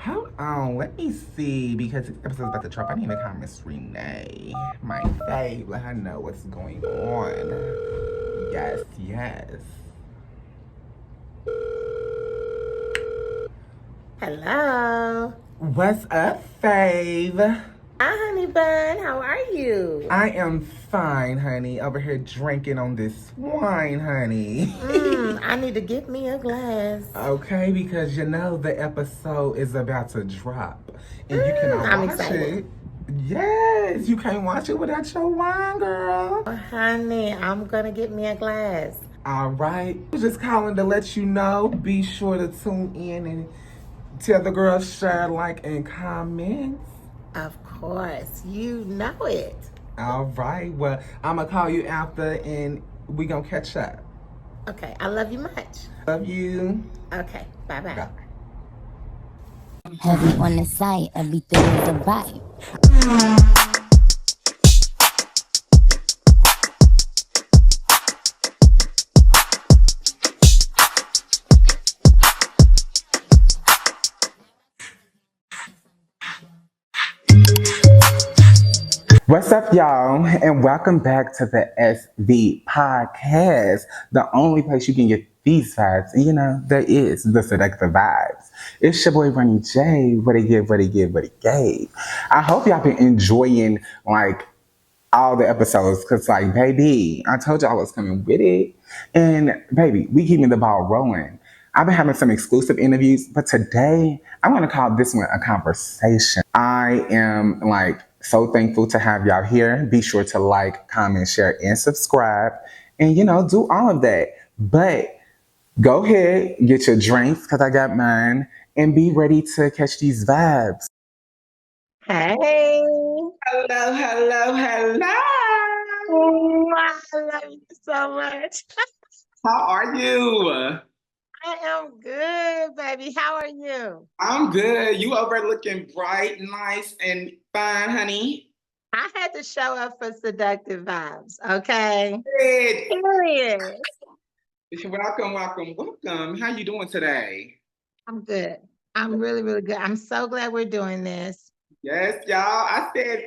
Hold on, let me see because this episode's about to drop. I need to call Miss Renee, my fave. Let her know what's going on. Yes, yes. Hello. What's up, fave? Hi, honey bun. How are you? I am fine, honey. Over here drinking on this wine, honey. I need to get me a glass. Okay, because you know the episode is about to drop, and you cannot I'm watch excited. it. Yes, you can't watch it without your wine, girl. Oh, honey, I'm gonna get me a glass. All right. I was just calling to let you know. Be sure to tune in and tell the girls share, like, and comment. Of course, you know it. All right. Well, I'm going to call you after and we going to catch up. Okay, I love you much. Love you. Okay, bye-bye. Bye. Heavy on the site, everything is a vibe. What's up, y'all? And welcome back to the SV podcast, the only place you can get these vibes. And you know, there is the seductive vibes. It's your boy Ronnie J. What he give, what he give, what he gave. I hope y'all been enjoying like all the episodes because, like, baby, I told y'all I was coming with it. And baby, we keeping the ball rolling. I've been having some exclusive interviews, but today I'm going to call this one a conversation. I am like so thankful to have y'all here. Be sure to like, comment, share, and subscribe, and you know, do all of that. But go ahead, get your drinks because I got mine, and be ready to catch these vibes. Hey. Hello, hello, hello. I love you so much. How are you? I am good, baby. How are you? I'm good. You over looking bright, nice, and fine, honey. I had to show up for seductive vibes, okay? Good. Period. Welcome, welcome, welcome. How you doing today? I'm good. I'm really, really good. I'm so glad we're doing this. Yes, y'all. I said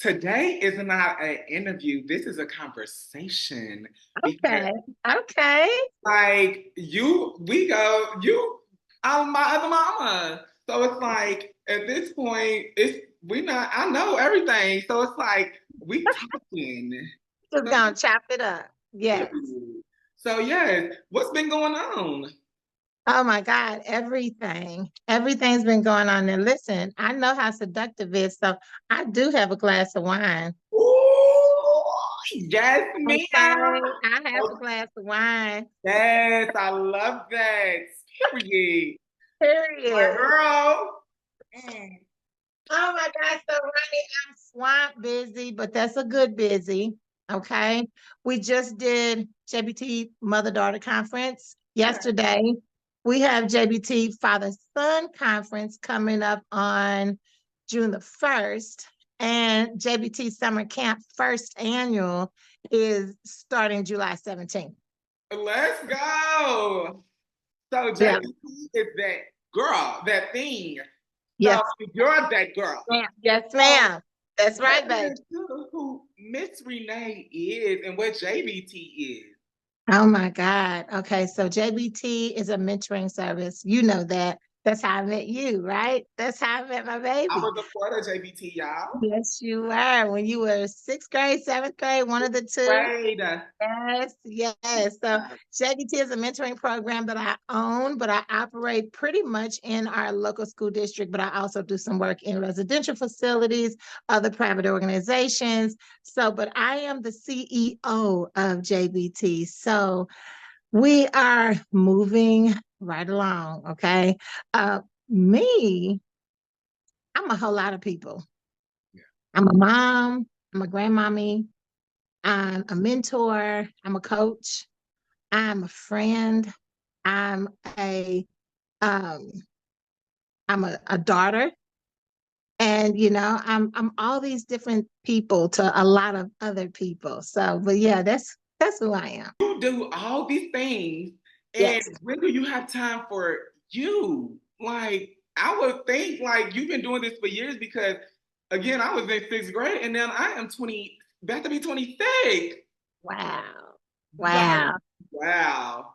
today is not an interview. This is a conversation. Because, Okay. Okay. like, I'm my other mama. So it's like at this point, I know everything. So it's like we talking. Just gonna chop it up. Yes. So yes, what's been going on? Oh my God. Everything. Everything's been going on. And listen, I know how seductive it is. So I do have a glass of wine. Ooh, yes, ma'am. Okay. I have a glass of wine. Yes, I love that. Period. My Period. girl. Mm. Oh my God. So Ronnie, I'm swamped busy, but that's a good busy. Okay. We just did JBT Mother-Daughter Conference yesterday. We have JBT Father-Son Conference coming up on June the 1st. And JBT Summer Camp first annual is starting July 17th. Let's go. So Yeah. JBT is that girl, that thing. Yes, So you're that girl. ma'am. Yes, ma'am. That's right, baby. Who Miss Renee is and what JBT is. Oh my God. Okay. So JBT is a mentoring service. You know that. That's how I met you, right? That's how I met my I baby. was a part of JBT, y'all. Yes, you were. When you were sixth grade, seventh grade, one of the two. Great. Yes, yes. So JBT is a mentoring program that I own, but I operate pretty much in our local school district, but I also do some work in residential facilities, other private organizations. So, but I am the CEO of JBT. So we are moving right along, okay? Me, I'm a whole lot of people. Yeah. I'm a mom, I'm a grandmommy, I'm a mentor, I'm a coach, I'm a friend, I'm a um I'm a daughter, and I'm all these different people to a lot of other people. So, but yeah, that's who I am. You do all these things, and Yes. when do you have time for you? Like, I would think like you've been doing this for years because, again, I was in sixth grade and then I am 20, about to be 26. Wow. Like, Wow. wow.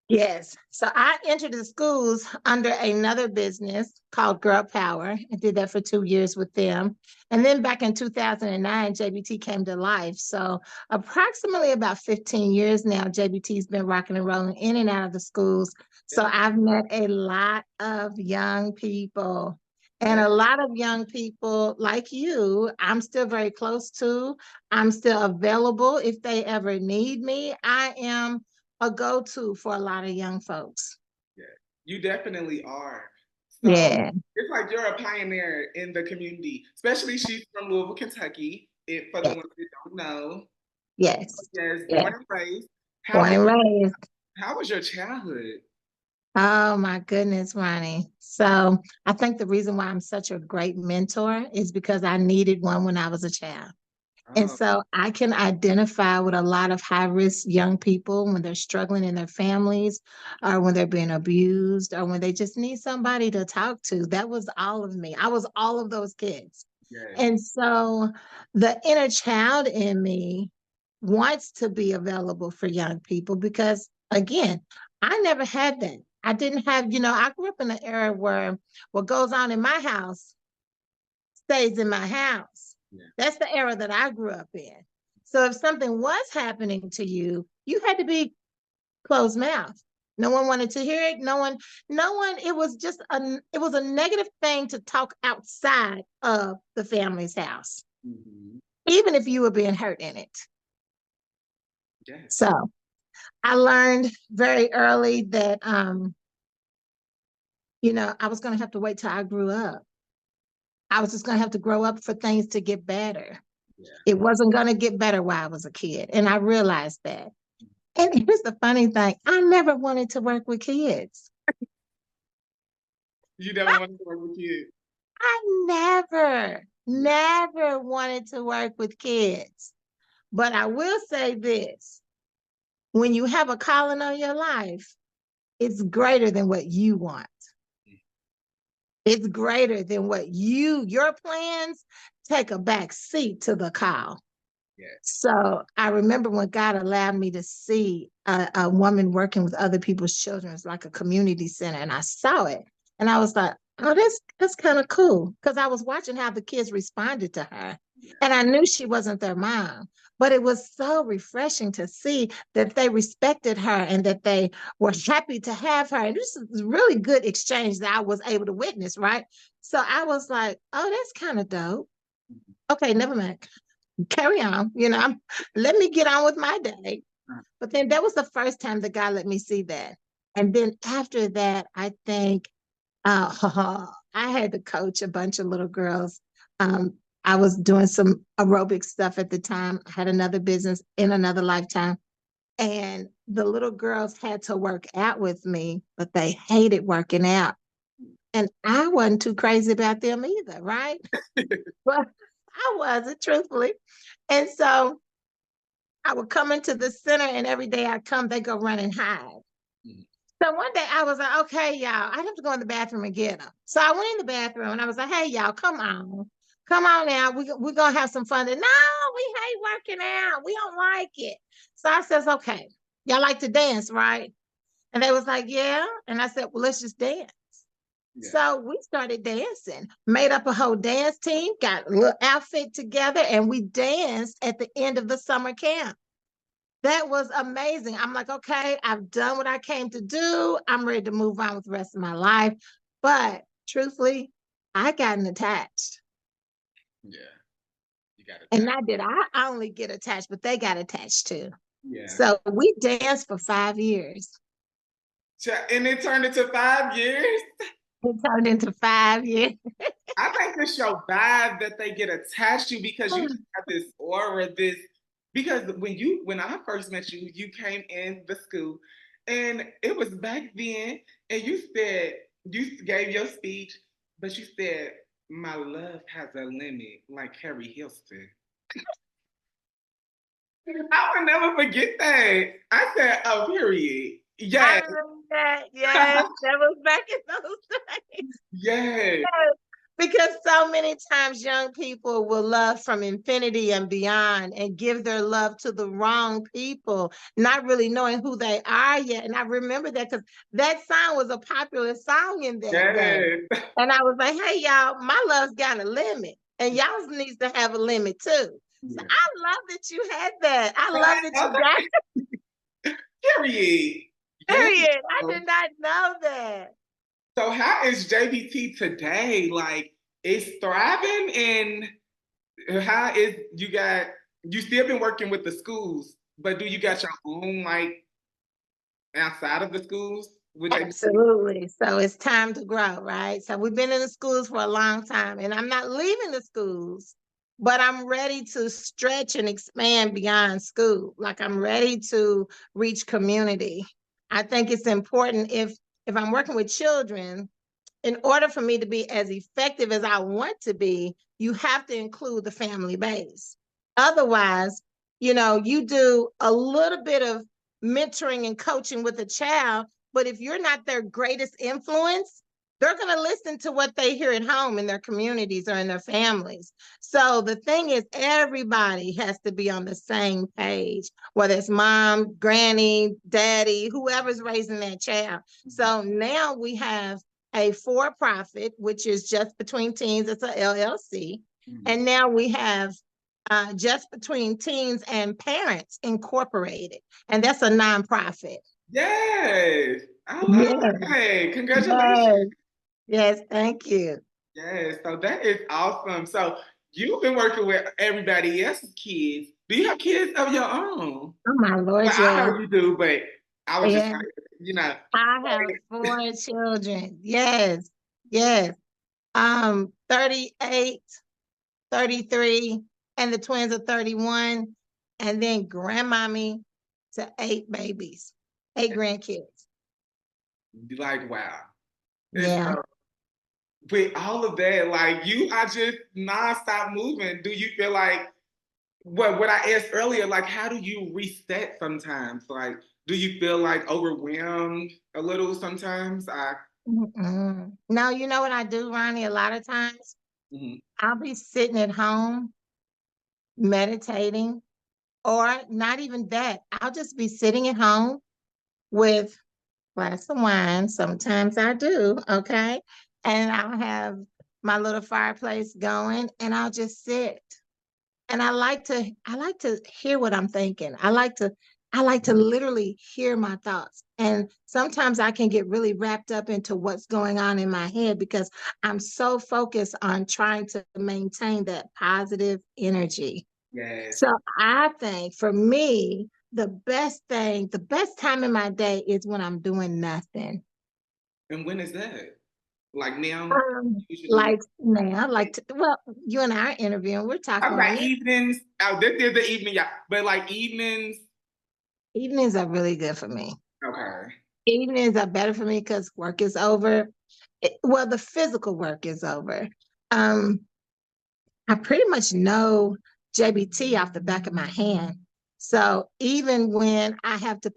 Yes. So I entered the schools under another business called Girl Power. I did that for 2 years with them. And then back in 2009, JBT came to life. So approximately about 15 years now, JBT's been rocking and rolling in and out of the schools. So Yeah. I've met a lot of young people. And Yeah. a lot of young people like you, I'm still very close to. I'm still available if they ever need me. I am a go-to for a lot of young folks. Yeah. You definitely are. So Yeah, it's like you're a pioneer in the community, especially she's from Louisville, Kentucky. For the yes, ones that don't know, yes, yes, yes. born and raised. How Born was and raised. how was your childhood? Oh my goodness, Ronnie. So I think the reason why I'm such a great mentor is because I needed one when I was a child. And Oh, so I can identify with a lot of high risk young people when they're struggling in their families or when they're being abused or when they just need somebody to talk to. That was all of me. I was all of those kids. yes, And so the inner child in me wants to be available for young people because, again, I never had that. I didn't have, I grew up in an era where what goes on in my house stays in my house. yeah, That's the era that I grew up in. So if something was happening to you, you had to be closed mouth. No one wanted to hear it. No one, it was a negative thing to talk outside of the family's house, hmm, even if you were being hurt in it. yes, So I learned very early that, I was going to have to wait till I grew up. I was just going to have to grow up for things to get better. yeah. It wasn't going to get better while I was a kid. And I realized that. And here's the funny thing, I never wanted to work with kids. You never wanted to work with kids. I never, Yeah, never wanted to work with kids. But I will say this, when you have a calling on your life, it's greater than what you want. It's greater than your plans take a back seat to the call. yeah, So I remember when God allowed me to see a woman working with other people's children. It's like a community center, and I saw it, and I was like, "Oh, that's kind of cool." Because I was watching how the kids responded to her, yeah, and I knew she wasn't their mom, but it was so refreshing to see that they respected her and that they were happy to have her. And this is really good exchange that I was able to witness, right? So I was like, "Oh, that's kind of dope." Okay, never mind, carry on. Let me get on with my day. uh, But then that was the first time that God let me see that. And then after that, I think I had to coach a bunch of little girls. I was doing some aerobic stuff at the time. I had another business in another lifetime. And the little girls had to work out with me, but they hated working out. And I wasn't too crazy about them either, right? But I wasn't, truthfully. And so I would come into the center, and every day I come, they go run and hide. mhm. So one day I was like, okay, y'all, I have to go in the bathroom and get them. So I went in the bathroom and I was like, hey, y'all, come on. Come on now. We're going to have some fun. And, no, we hate working out. We don't like it. So I says, okay, y'all like to dance, right? And they was like, yeah. And I said, well, let's just dance. Yeah. So we started dancing, made up a whole dance team, got a little outfit together, and we danced at the end of the summer camp. That was amazing. I'm like, okay, I've done what I came to do. I'm ready to move on with the rest of my life. But truthfully, I gotten attached. Yeah. You got And to. not that I only get attached, but they got attached too. Yeah. So we danced for 5 years. And it turned into 5 years. It turned into 5 years. I think it's your vibe that they get attached to because you just have this aura, this because when I first met you, you came in the school and it was back then, and you gave your speech, but you said my love has a limit, like Harry Hilston. I will never forget that. I said, oh, period. I Yes, remember that. Yes, that was back in those days. Yes. Because so many times young people will love from infinity and beyond and give their love to the wrong people, not really knowing who they are yet. And I remember that because that song was a popular song in that day. Yes. And I was like, hey, y'all, my love's got a limit. And y'all's needs to have a limit too. So Yeah. I love that you had that. I love that you got it. Period. Yes. Period. I did not know that. So how is JBT today? Like, it's thriving, and how is you still been working with the schools, but do you got your own like outside of the schools with JBT? Absolutely. So it's time to grow, right? So we've been in the schools for a long time, and I'm not leaving the schools, but I'm ready to stretch and expand beyond school. Like I'm ready to reach community. I think it's important if I'm working with children, in order for me to be as effective as I want to be, you have to include the family base. Otherwise, you do a little bit of mentoring and coaching with a child, but if you're not their greatest influence, they're going to listen to what they hear at home in their communities or in their families. So the thing is, everybody has to be on the same page, whether it's mom, granny, daddy, whoever's raising that child. So now we have a for-profit, which is Just Between Teens. It's a LLC. And now we have Just Between Teens and Parents Incorporated, and that's a nonprofit. Yes. I love Yes, it. Congratulations. yes, yes, thank you. Yes. So that is awesome. So you've been working with everybody else's kids. Do you have kids of your own? Oh my Lord, Well, I yes. know you do, but I was just Yes, like, you know. I have 4 children. Yes, yes. 38, 33, and the twins are 31, and then grandmommy to 8 babies, 8 grandkids. Like, wow. And Yeah. so with all of that, like you are just nonstop moving. Do you feel like what I asked earlier, like how do you reset sometimes? Like, do you feel like overwhelmed a little sometimes? No, you know what I do, Ronnie? A lot of times Mhm. I'll be sitting at home meditating, or not even that. I'll just be sitting at home with a glass of wine. Sometimes I do, okay? And I'll have my little fireplace going and I'll just sit. And I like to hear what I'm thinking. I like to literally hear my thoughts. And sometimes I can get really wrapped up into what's going on in my head because I'm so focused on trying to maintain that positive energy. Yes. So I think for me, the best time in my day is when I'm doing nothing. And when is that? Like now, usually. Like now, well, you and I are interviewing, we're I'm talking right like now. evenings. Oh, this is the evening, yeah. But like evenings. Evenings are really good for me. Okay. Evenings are better for me because work is over. Well, the physical work is over. Um, I pretty much know JBT off the back of my hand. So even when I have to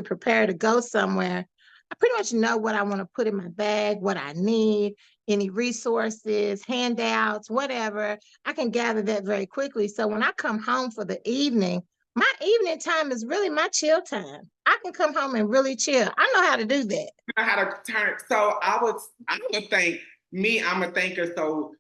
prepare to go somewhere, I pretty much know what I want to put in my bag, what I need, any resources, handouts, whatever. I can gather that very quickly. So when I come home for the evening, my evening time is really my chill time. I can come home and really chill. I know how to do that. I know how to turn. So I would think I'm a thinker. So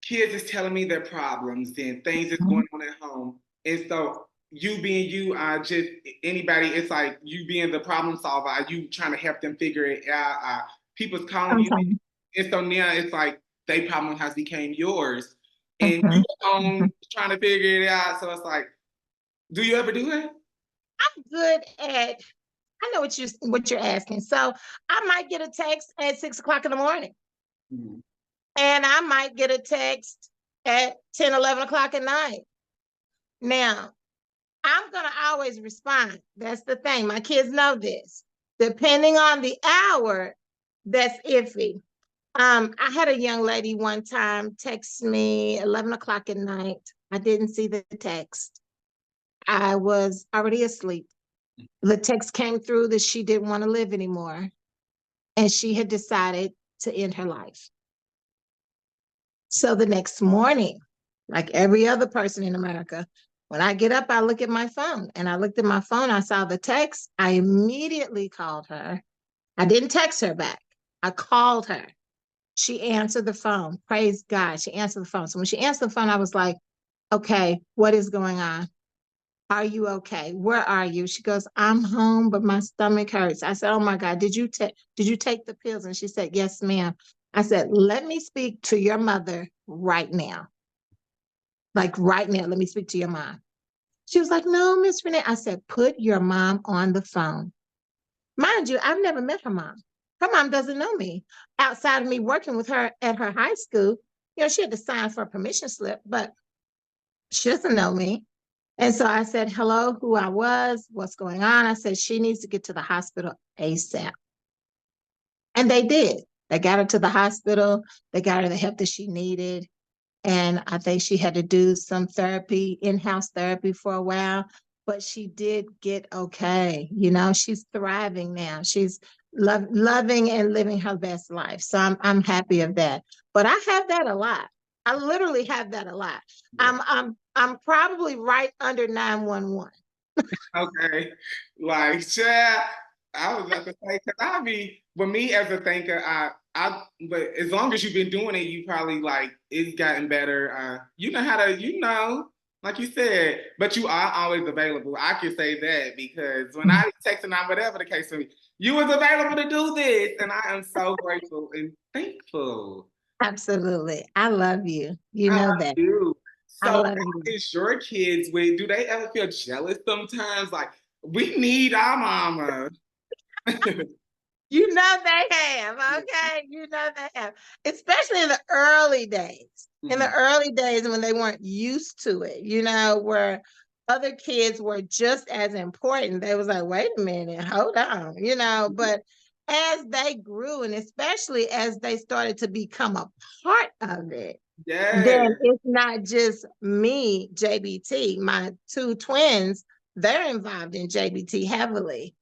kids is telling me their problems and things that's going on at home. And so you being you, just anybody, it's like you being the problem solver, you trying to help them figure it out. People's calling you. Okay. And so now it's like their problem has became yours. And you Mhm. home trying to figure it out. So it's like, do you ever do it? I'm good at I know what you're asking. So I might get a text at 6 o'clock in the morning, Mhm. and I might get a text at 10, 11 o'clock at night. Now, I'm gonna always respond. That's the thing. My kids know this. Depending on the hour, that's iffy. I had a young lady one time text me 11 o'clock at night. I didn't see the text. I was already asleep. The text came through that she didn't want to live anymore. And she had decided to end her life. So the next morning, like every other person in America, when I get up, I look at my phone, and I looked at my phone. I saw the text. I immediately called her. I didn't text her back. I called her. She answered the phone. Praise God. She answered the phone. So when she answered the phone, I was like, okay, what is going on? Are you okay? Where are you? She goes, I'm home, but my stomach hurts. I said, oh my God, did you take the pills? And she said, yes, ma'am. I said, let me speak to your mother right now. Like right now, let me speak to your mom. She was like, no, Miss Renee. I said, put your mom on the phone. Mind you, I've never met her mom. Her mom doesn't know me. Outside of me working with her at her high school, she had to sign for a permission slip, but she doesn't know me. And so I said, hello, who I was, what's going on. I said, she needs to get to the hospital ASAP. And they did. They got her to the hospital. They got her the help that she needed. And I think she had to do some therapy, in-house therapy for a while, but she did get okay. She's thriving now. She's loving and living her best life. So I'm happy of that. But I have that a lot. I literally have that a lot. Yeah. I'm probably right under 911. Okay. Like, yeah, I was about to say, because with me as a thinker, but as long as you've been doing it, you probably it's gotten better. You know how to, like you said, but you are always available. I can say that because when I texted out, whatever the case for me, you was available to do this. And I am so grateful and thankful. Absolutely. I love you. You I know love that. you. I So love you. is your kids do they ever feel jealous sometimes? Like, we need our mama. You know they have, okay? You know they have, especially in the early days. In the early days when they weren't used to it, where other kids were just as important. They was like, wait a minute, hold on, but as they grew, and especially as they started to become a part of it, then it's not just me, JBT, my two twins, they're involved in JBT heavily.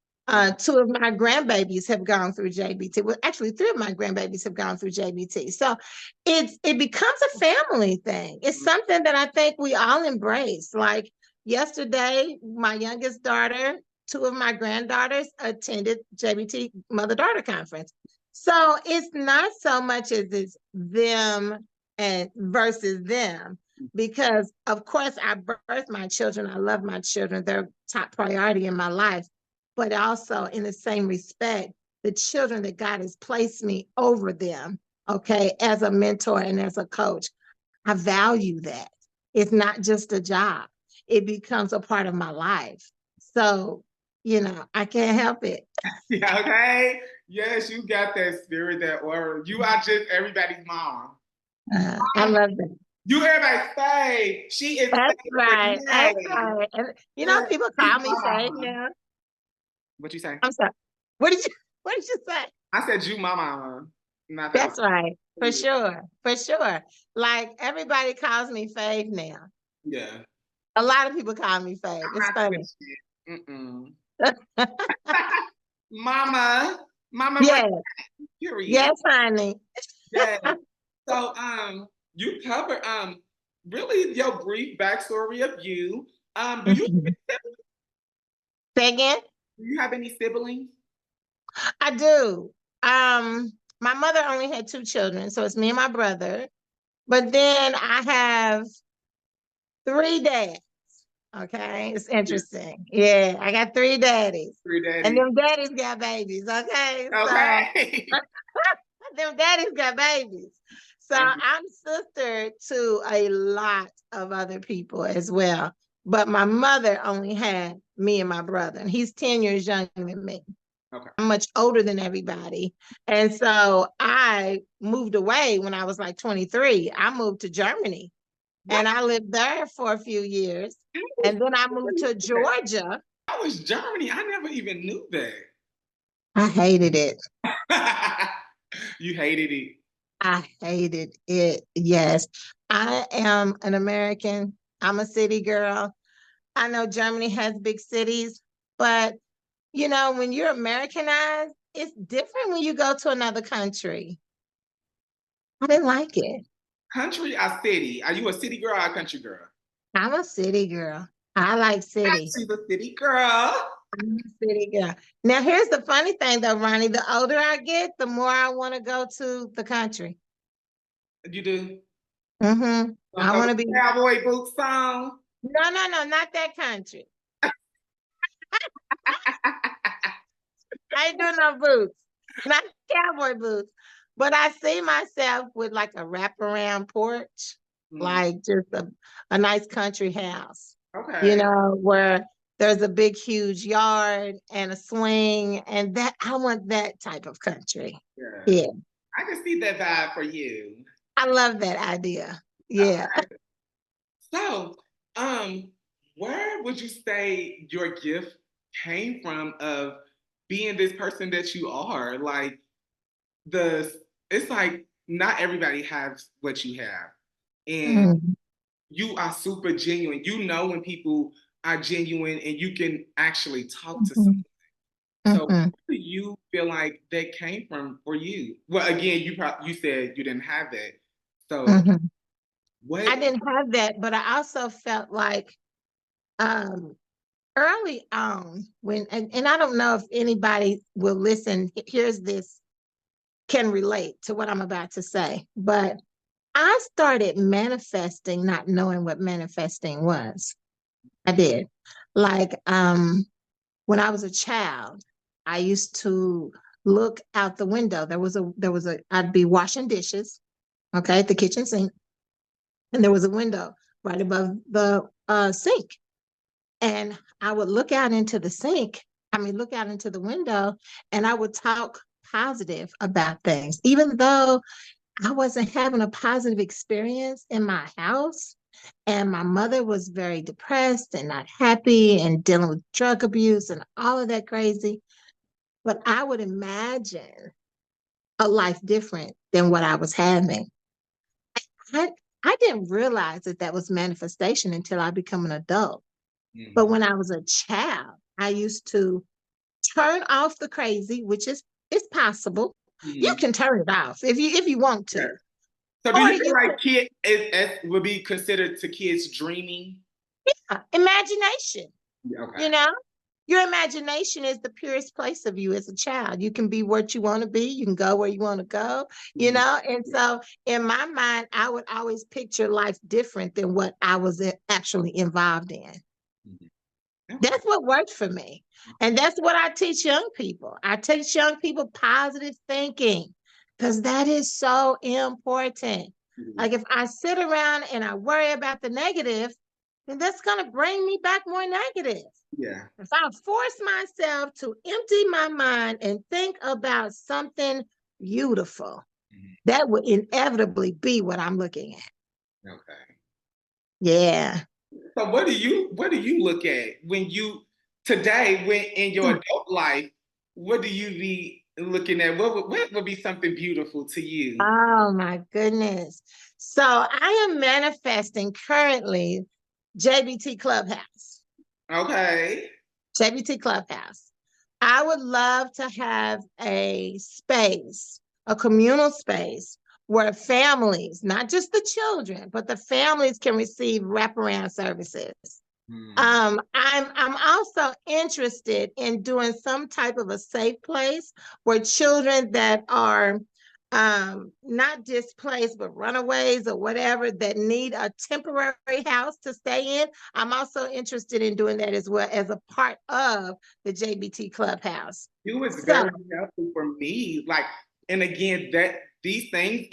Two of my grandbabies have gone through JBT. Well, actually, three of my grandbabies have gone through JBT. So it becomes a family thing. It's something that I think we all embrace. Like yesterday, my youngest daughter, two of my granddaughters attended JBT Mother-Daughter Conference. So it's not so much as it's them and versus them, because of course I birthed my children. I love my children. They're top priority in my life. But also in the same respect, the children that God has placed me over them, okay, as a mentor and as a coach, I value that. It's not just a job. It becomes a part of my life. So, I can't help it. Yeah, okay. Yes, you got that spirit, that aura. You are just everybody's mom. I love that. You everybody say she is. That's right. Renee. That's right. And people call me Fav now. What you say? I'm sorry. What did you say? I said you my mama. Not that. That's right. For sure. For sure. Like everybody calls me Fav now. Yeah. A lot of people call me Fav. It's funny. Mama. Yes. Period. Yes, honey. Yeah. So you cover really your brief backstory of you. Do you Say again? Do you have any siblings? I do. My mother only had two children, so it's me and my brother. But then I have three dads. Okay, it's interesting. Yeah, I got three daddies. Three daddies. And them daddies got babies. Okay. Okay. So them daddies got babies. So I'm sister to a lot of other people as well. But my mother only had me and my brother, and he's 10 years younger than me. Okay. I'm much older than everybody. And so I moved away when I was like 23. I moved to Germany. What? And I lived there for a few years. And then I moved to Georgia. That was Germany. I never even knew that. I hated it. You hated it. I hated it. Yes. I am an American. I'm a city girl. I know Germany has big cities, but when you're Americanized, it's different when you go to another country. I didn't like it. Country or city? Are you a city girl or a country girl? I'm a city girl. I like city. She's a city girl. I'm a city girl. Now, here's the funny thing though, Ronnie. The older I get, the more I want to go to the country. You do? Mm-hmm. I want to be. Cowboy boots on. No, not that country. I ain't doing no boots, not cowboy boots. But I see myself with like a wraparound porch, like just a nice country house, you Okay. know, where there's a big, huge yard and a swing. And that I want that type of country. Yeah. Yeah. I can see that vibe for you. I love that idea. Yeah. Okay. So, where would you say your gift came from of being this person that you are? Like it's like not everybody has what you have. And Mhm. you are super genuine. You know when people are genuine and you can actually talk to someone. Mhm. So Mhm. where do you feel like that came from for you? Well, again, you said you didn't have that. So Mhm. I what didn't have that, but I also felt like um early on when and I don't know if anybody will listen, here's this, can relate to what I'm about to say, but I started manifesting not knowing what manifesting was. I did. Like when I was a child, I used to look out the window. There was a I'd be washing dishes, okay, at the kitchen sink, and there was a window right above the sink. And I would look out into the sink, look out into the window, and I would talk positive about things. Even though I wasn't having a positive experience in my house, and my mother was very depressed and not happy and dealing with drug abuse and all of that crazy. But I would imagine a life different than what I was having. I, I didn't realize that that was manifestation until I became an adult. But Mhm. when I was a child, I used to turn off the crazy, which is it's possible. You Mhm. can turn it off if you want Yeah. to, So do or you feel you like would be considered to kids dreaming? can imagination. Yeah, okay. You know, your imagination is the purest place of you as a child. You can be what you want to be. You can go where you want to go. You Mhm. know, and so in my mind, I would always picture life different than what I was actually involved in. Mhm. Okay. That's what worked for me. And that's what I teach young people. I teach young people positive thinking because that is so important. Mhm. Like if I sit around and I worry about the negative, then that's going to bring me back more negative. Yeah. If I force myself to empty my mind and think about something beautiful, Mhm. that would inevitably be what I'm looking at. Okay. Yeah. So what do you look at when you today when in your adult life, what do you be looking at? What would be something beautiful to you? Oh my goodness. So I am manifesting currently JBT Clubhouse. Okay. JBT Clubhouse. I would love to have a space, a communal space where families, not just the children, but the families can receive wraparound services. Hmm. I'm also interested in doing some type of a safe place where children that are not displaced but runaways or whatever that need a temporary house to stay in. I'm also interested in doing that as well as a part of the JBT Clubhouse. You was So, very helpful for me. Like, and again, that these things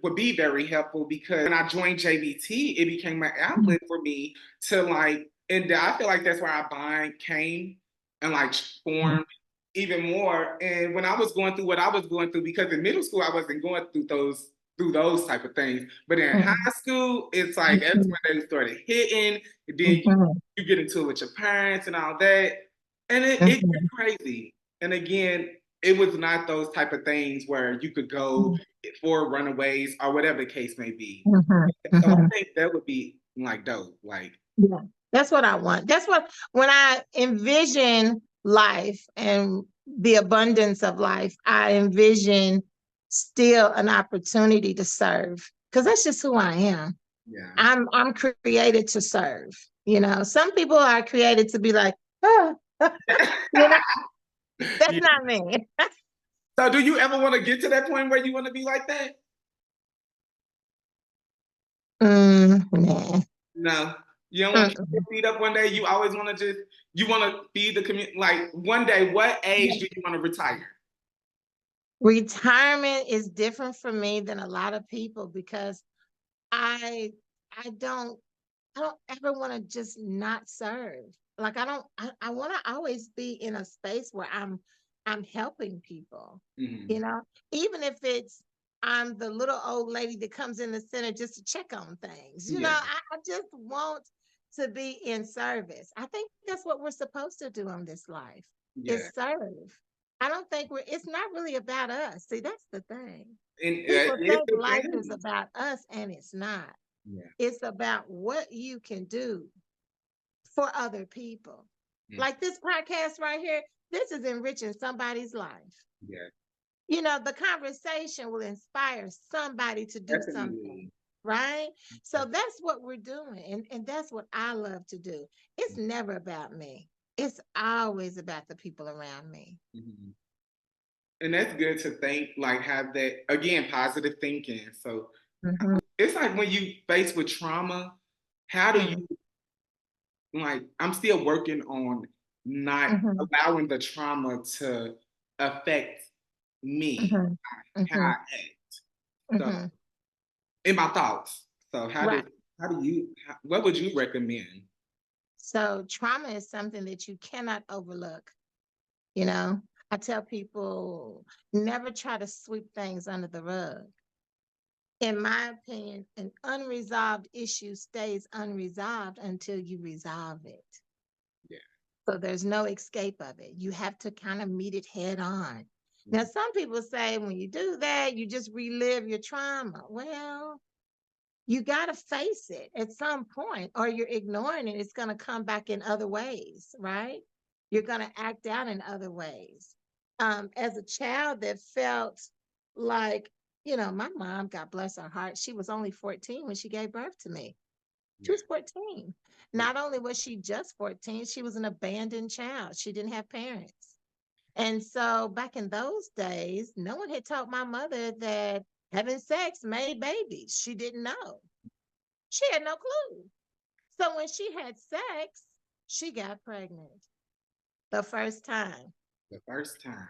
would be very helpful because when I joined JBT, it became my outlet for me to like, and I feel like that's where our bond came and like formed even more. And when I was going through what I was going through, because in middle school I wasn't going through those type of things, but in high school, it's like that's when they started hitting. And then you get into it with your parents and all that, and it gets crazy. And again, it was not those type of things where you could go for runaways or whatever the case may be. So I think that would be like dope. Like, yeah, that's what I want. That's what, when I envision life and the abundance of life, I envision still an opportunity to serve, because that's just who I am. Yeah. I'm created to serve. You know, some people are created to be like, oh, you know, that's Yeah. not me. So do you ever want to get to that point where you want to be like that? Nah. No. You don't want to kick your Mm-mm. feet up one day. You always want to you want to feed the community. Like one day, what age do you want to retire? Retirement is different for me than a lot of people because I I don't I don't ever want to just not serve. Like I want to always be in a space where I'm helping people. You Mhm. know, even if it's I'm the little old lady that comes in the center just to check on things. You know, Yeah. I just want to be in service. I think that's what we're supposed to do on this life Yeah. is serve. I don't think it's not really about us. See, that's the thing. And People it's think the life is thing. about us and it's not. Yeah. It's about what you can do for other people. Mm. Like this podcast right here, this is enriching somebody's life. Yeah. You know, the conversation will inspire somebody to do something, Definitely. right? So that's what we're doing. And that's what I love to do. It's never about me, it's always about the people around me. Mhm. And that's good to think, like have that again, positive thinking. So Mhm. it's like when you face with trauma, how do you Mm. like I'm still working on not Mhm. allowing the trauma to affect me, Mhm. how I Mhm. act. So Mhm. in my thoughts. So Right. what would you recommend? So trauma is something that you cannot overlook. You know, I tell people never try to sweep things under the rug. In my opinion, an unresolved issue stays unresolved until you resolve it. Yeah. So there's no escape of it. You have to kind of meet it head on. Now, Mhm. some people say when you do that, you just relive your trauma. Well, you got to face it at some point, or you're ignoring it. It's going to come back in other ways, right? You're going to act out in other ways. As a child that felt like, you know, my mom, God bless her heart, she was only 14 when she gave birth to me. She Yeah. was 14. Yeah. Not only was she just 14, she was an abandoned child. She didn't have parents. And so back in those days, no one had taught my mother that having sex made babies. She didn't know. She had no clue. So when she had sex, she got pregnant the first time. The first time.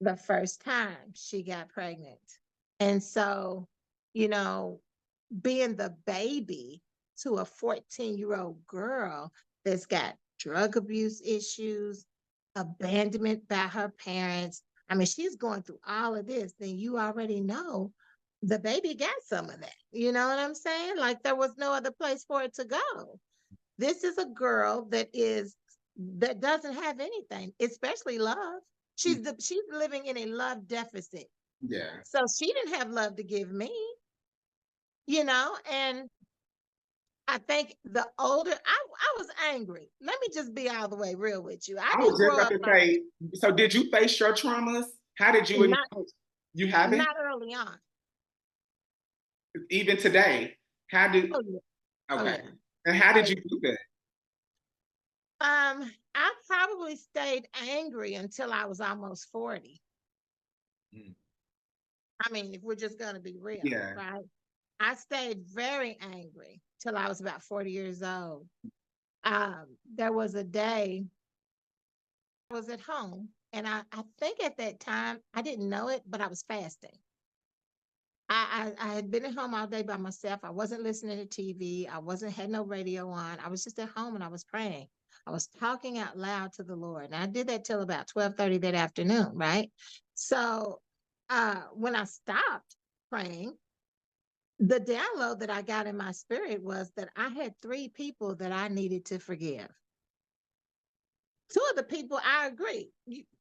The first time she got pregnant. And so, you know, being the baby to a 14-year-old girl that's got drug abuse issues, abandonment by her parents. I mean, she's going through all of this. Then you already know the baby got some of that. You know what I'm saying? Like there was no other place for it to go. This is a girl that doesn't have anything, especially love. Mm. She's living in a love deficit. Yeah. So she didn't have love to give me, you know, and I think the older I was angry. Let me just be all the way real with you. I I was didn't just grow about up to like say, so did you face your traumas? How did you not acknowledge you haven't? not early on. Even today? How did Oh yeah. Oh okay. yeah. And how Oh did you yeah. do that? I probably stayed angry until I was almost 40. Mm. I mean, if we're just gonna be real, Yeah. right? I stayed very angry till I was about 40 years old. There was a day I was at home, and I think at that time I didn't know it, but I was fasting. I had been at home all day by myself. I wasn't listening to TV. I wasn't had no radio on. I was just at home and I was praying. I was talking out loud to the Lord. And I did that till about 12:30 that afternoon, right? So when I stopped praying, the download that I got in my spirit was that I had three people that I needed to forgive. Two of the people I agree.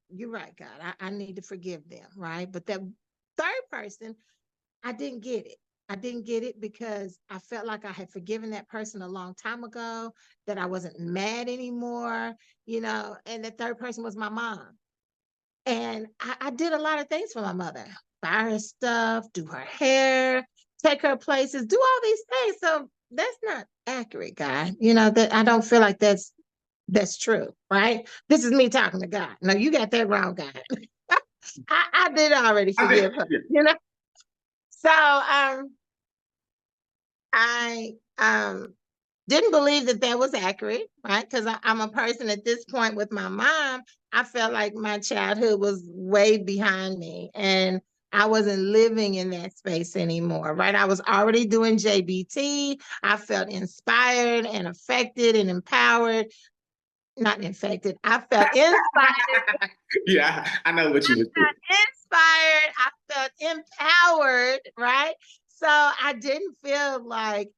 You're right, God. I need to forgive them, right? But that third person, I didn't get it. I didn't get it because I felt like I had forgiven that person a long time ago, that I wasn't mad anymore, you know, and the third person was my mom. And I did a lot of things for my mother. Buy her stuff, do her hair, take her places, do all these things. So that's not accurate, God. That I don't feel like that's true, right? This is me talking to God. No, you got that wrong, God. I did already forgive her. So I didn't believe that was accurate, right? Because I'm a person at this point with my mom. I felt like my childhood was way behind me, and I wasn't living in that space anymore, right? I was already doing JBT. I felt inspired and affected and empowered. Not infected. I felt inspired. Yeah, I know what you would do. Inspired. I felt empowered, right? So I didn't feel like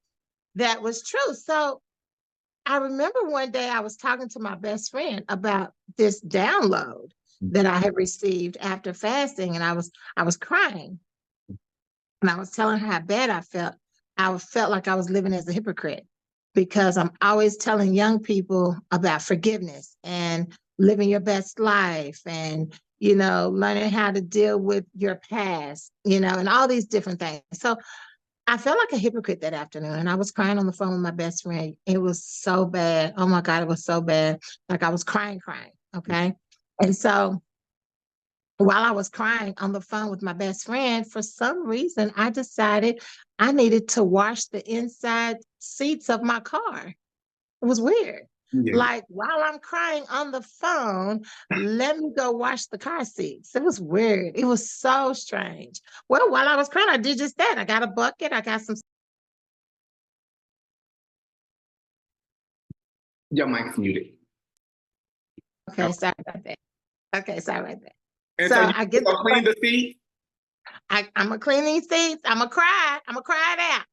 that was true. So I remember one day I was talking to my best friend about this download that I had received after fasting, and I was crying, and I was telling her how bad I felt. I felt like I was living as a hypocrite because I'm always telling young people about forgiveness and living your best life and learning how to deal with your past, and all these different things. So I felt like a hypocrite that afternoon, and I was crying on the phone with my best friend. It was so bad. Oh my God, it was so bad. Like I was crying. Okay. And so while I was crying on the phone with my best friend, for some reason, I decided I needed to wash the inside seats of my car. It was weird. Yeah. Like while I'm crying on the phone, let me go wash the car seats. It was weird. It was so strange. Well, while I was crying, I did just that. I got a bucket. I got some. Your mic's muted. Okay, sorry about that. Okay, sorry about that. And So so you I get go clean the seat? I'm gonna clean these seats. I'm gonna cry. I'm gonna cry it out.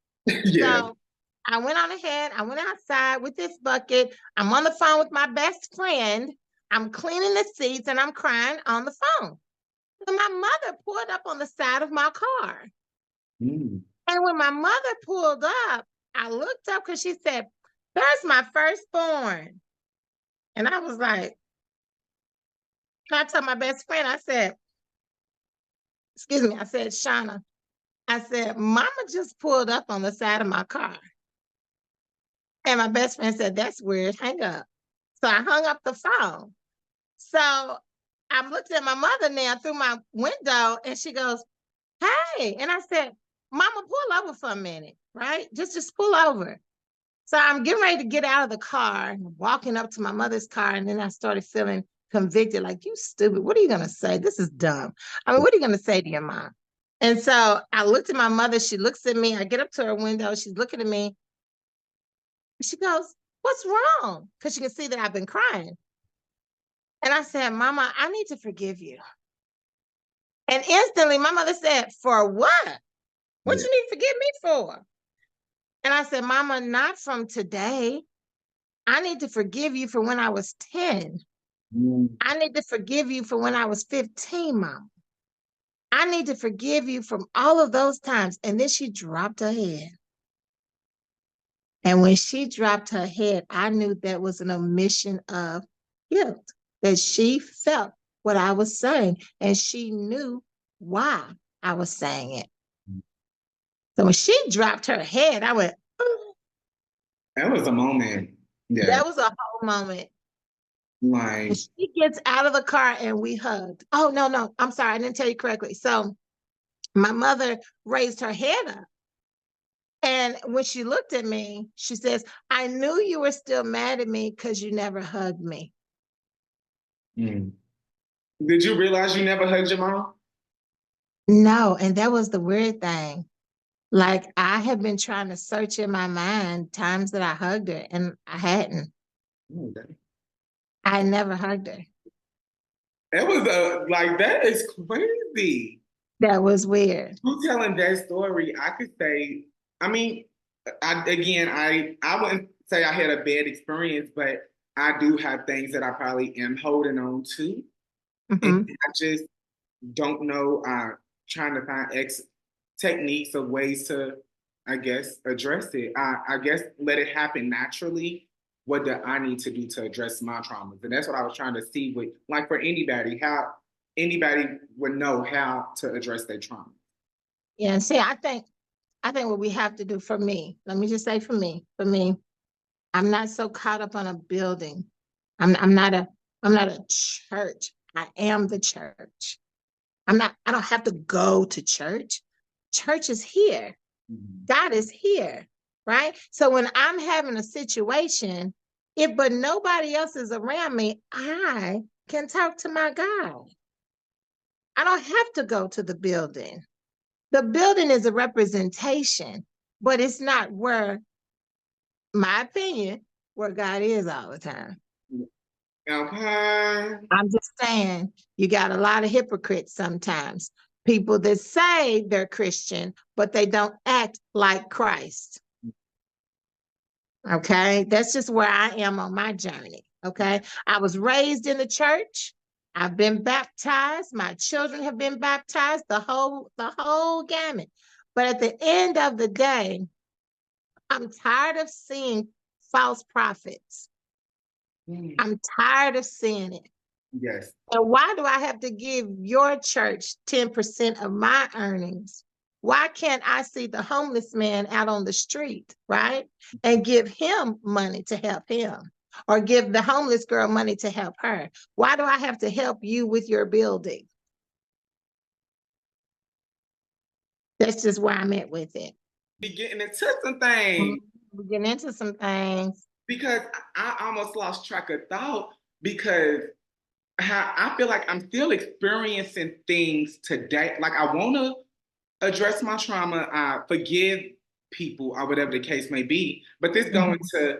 Yeah. So I went on ahead. I went outside with this bucket. I'm on the phone with my best friend. I'm cleaning the seats and I'm crying on the phone. And my mother pulled up on the side of my car. Mm. And when my mother pulled up, I looked up because she said, "There's my firstborn." And I was like, I told my best friend, I said, excuse me, I said, "Shauna," I said, "Mama just pulled up on the side of my car." And my best friend said, "That's weird. Hang up." So I hung up the phone. So I'm looking at my mother now through my window, and she goes, "Hey." And I said, "Mama, pull over for a minute, right? Just pull over." So I'm getting ready to get out of the car and walking up to my mother's car. And then I started feeling convicted, like, "You stupid. What are you going to say? This is dumb. I mean, what are you going to say to your mom?" And so I looked at my mother. She looks at me. I get up to her window. She's looking at me. She goes, "What's wrong?" Because she can see that I've been crying. And I said, "Mama, I need to forgive you." And instantly my mother said, "For what? What Yeah. you need to forgive me for?" And I said, "Mama, not from today. I need to forgive you for when I was 10. Mm. I need to forgive you for when I was 15, Mama. I need to forgive you from all of those times." And then she dropped her head. And when she dropped her head, I knew that was an omission of guilt, that she felt what I was saying, and she knew why I was saying it. So when she dropped her head, I went, "Oh." That was a moment. Yeah. That was a whole moment. Like, And she gets out of the car and we hugged. Oh, no, I'm sorry, I didn't tell you correctly. So my mother raised her head up. And when she looked at me, she says, "I knew you were still mad at me because you never hugged me." mm. Did you realize you never hugged your mom? No, and that was the weird thing. Like I have been trying to search in my mind times that I hugged her, and I hadn't. Okay. I never hugged her. It was like, that is crazy. That was weird. You telling that story, I could say, I mean, I wouldn't say I had a bad experience, but I do have things that I probably am holding on to. Mhm. And I just don't know, trying to find techniques of ways to, I guess, address it. I guess let it happen naturally. What do I need to do to address my traumas? And that's what I was trying to see with, like, for anybody, how anybody would know how to address their trauma. Yeah, and see, I think what we have to do for me, let me just say for me, I'm not so caught up on a building. I'm not a church. I am the church. I don't have to go to church. Church is here. Mm-hmm. God is here, right? So when I'm having a situation, but nobody else is around me, I can talk to my God. I don't have to go to the building. The building is a representation, but it's not where, my opinion, where God is all the time. Okay. I'm just saying, you got a lot of hypocrites sometimes. People that say they're Christian, but they don't act like Christ. Okay, that's just where I am on my journey. Okay, I was raised in the church. I've been baptized. My children have been baptized. The whole gamut. But at the end of the day, I'm tired of seeing false prophets. I'm tired of seeing it. Yes. And why do I have to give your church 10% of my earnings? Why can't I see the homeless man out on the street, right? And give him money to help him, or give the homeless girl money to help her? Why do I have to help you with your building? That's just where I'm at with it. Be getting into some things. We're getting into some things. Because I almost lost track of thought, because I feel like I'm still experiencing things today. Like, I want to address my trauma, forgive people, or whatever the case may be. But this going to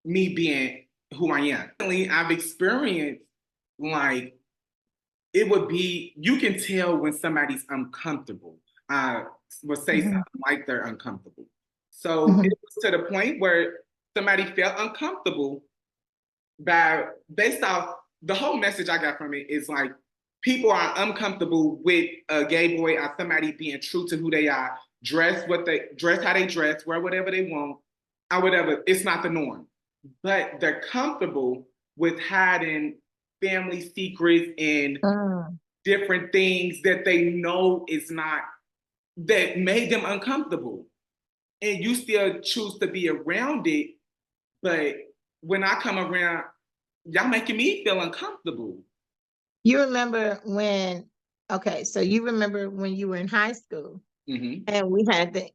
me being who I am. I've experienced, like, it would be, you can tell when somebody's uncomfortable. Will say something like they're uncomfortable. So it was to the point where somebody felt uncomfortable based off the whole message I got from it is like, people are uncomfortable with a gay boy or somebody being true to who they are, dress how they dress, wear whatever they want, or whatever. It's not the norm. But they're comfortable with hiding family secrets and different things that they know is not, that made them uncomfortable. And you still choose to be around it. But when I come around, y'all making me feel uncomfortable. You remember so you remember when you were in high school, and we had the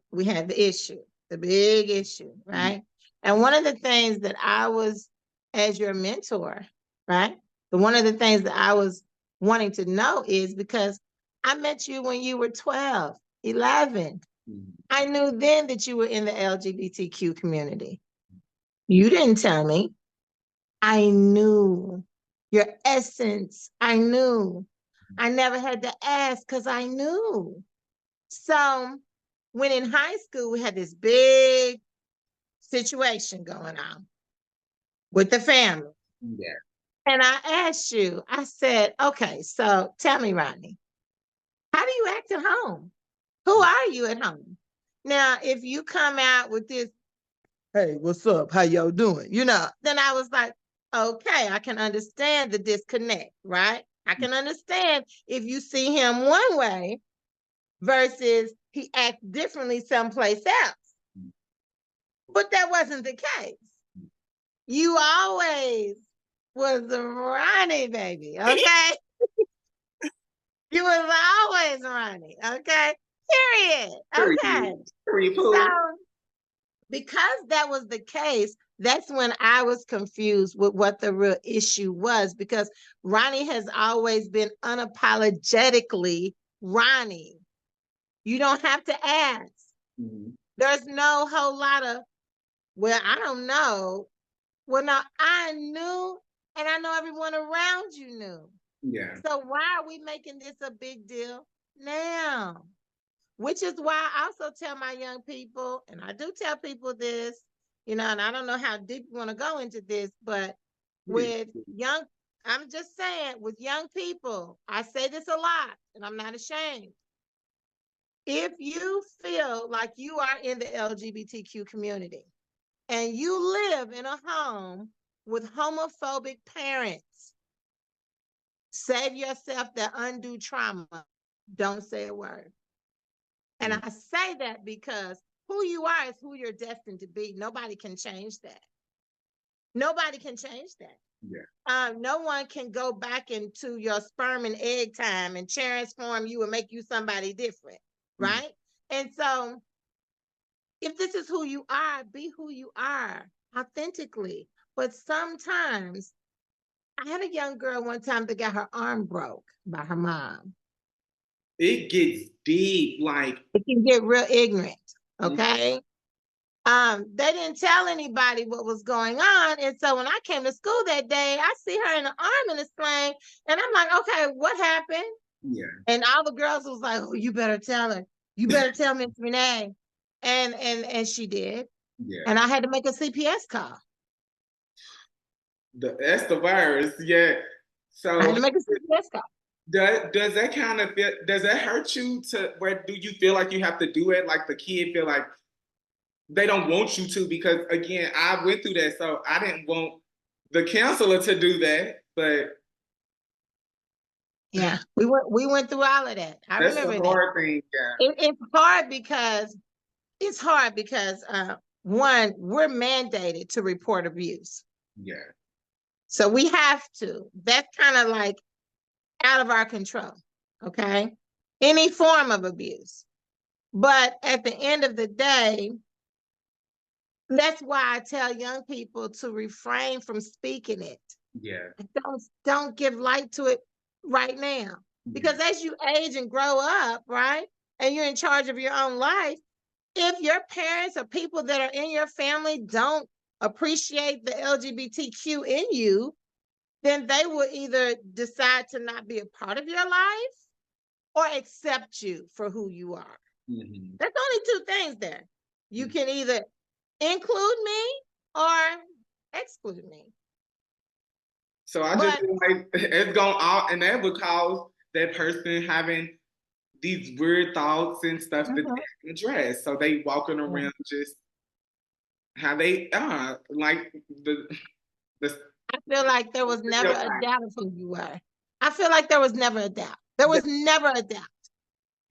issue, the big issue, right? And one of the things that I was, as your mentor, right? One of the things that I was wanting to know is, because I met you when you were 12, 11. I knew then that you were in the LGBTQ community. You didn't tell me. I knew your essence. I knew. I never had to ask because I knew. So when in high school, we had this big situation going on with the family. Yeah. And I asked you, I said, okay, so tell me, Ronnie, how do you act at home? Who are you at home? Now, if you come out with this, hey, what's up? How y'all doing? Then I was like, okay, I can understand the disconnect, right? I can understand if you see him one way versus he acts differently someplace else. But that wasn't the case. You always was the Ronnie, baby, okay? You was always Ronnie, okay? Period. Okay. So because that was the case, that's when I was confused with what the real issue was, because Ronnie has always been unapologetically Ronnie. You don't have to ask. There's no whole lot of, well, I don't know. Well, no, I knew, and I know everyone around you knew. Yeah. So why are we making this a big deal now? Which is why I also tell my young people, and I do tell people this, and I don't know how deep you want to go into this, but I'm just saying, with young people, I say this a lot, and I'm not ashamed. If you feel like you are in the LGBTQ community and you live in a home with homophobic parents, Save yourself the undue trauma. Don't say a word. And I say that because who you are is who you're destined to be. Nobody can change that. Nobody can change that. Yeah. No one can go back into your sperm and egg time and transform you and make you somebody different, right? And so if this is who you are, be who you are authentically. But sometimes I had a young girl one time that got her arm broke by her mom. It gets deep, like it can get real ignorant, okay? They didn't tell anybody what was going on. And so when I came to school that day, I see her in the arm in a sling. And I'm like, okay, what happened? Yeah. And all the girls was like, oh, you better tell her. You better tell Miss Renee. And she did. Yeah. And I had to make a CPS call. That's the virus, yeah. So I had to make a CPS call. Does that kind of feel, does that hurt you to where do you feel like you have to do it? Like the kid feel like they don't want you to, because again, I went through that, so I didn't want the counselor to do that, but yeah, we went through all of that. I that's remember the hard thing, yeah. It's hard because one, we're mandated to report abuse. Yeah. So we have to. That's kind of like out of our control, okay? Any form of abuse. But at the end of the day, that's why I tell young people to refrain from speaking it. Yeah. Don't give light to it right now. Because as you age and grow up, right, and you're in charge of your own life, if your parents or people that are in your family don't appreciate the LGBTQ in you, then they will either decide to not be a part of your life or accept you for who you are. Mm-hmm. There's only two things there. You can either include me or exclude me. So I just feel like it's going out, and that would cause that person having these weird thoughts and stuff that they can address. So they walking around just how they like the I feel like there was never a doubt of who you were. I feel like there was never a doubt. There was never a doubt.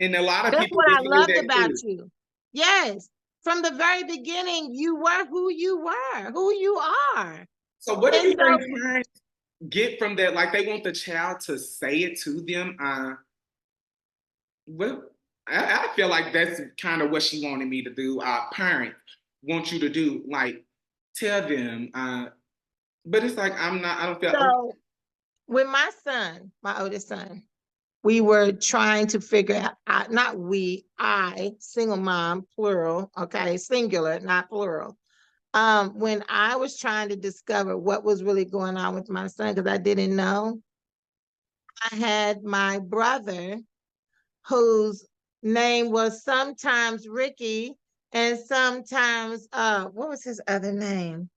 And a lot of That's people what I loved that about too. you. Yes. From the very beginning, you were who you are. So what do you think parents get from that? Like they want the child to say it to them. Well, I feel like that's kind of what she wanted me to do. Our parents want you to do, like tell them. But it's like I don't feel. So with my son, my oldest son, we were trying to figure out, not we, I, single mom, plural, okay, singular, not plural. When I was trying to discover what was really going on with my son, because I didn't know, I had my brother, whose name was sometimes Ricky and sometimes, what was his other name?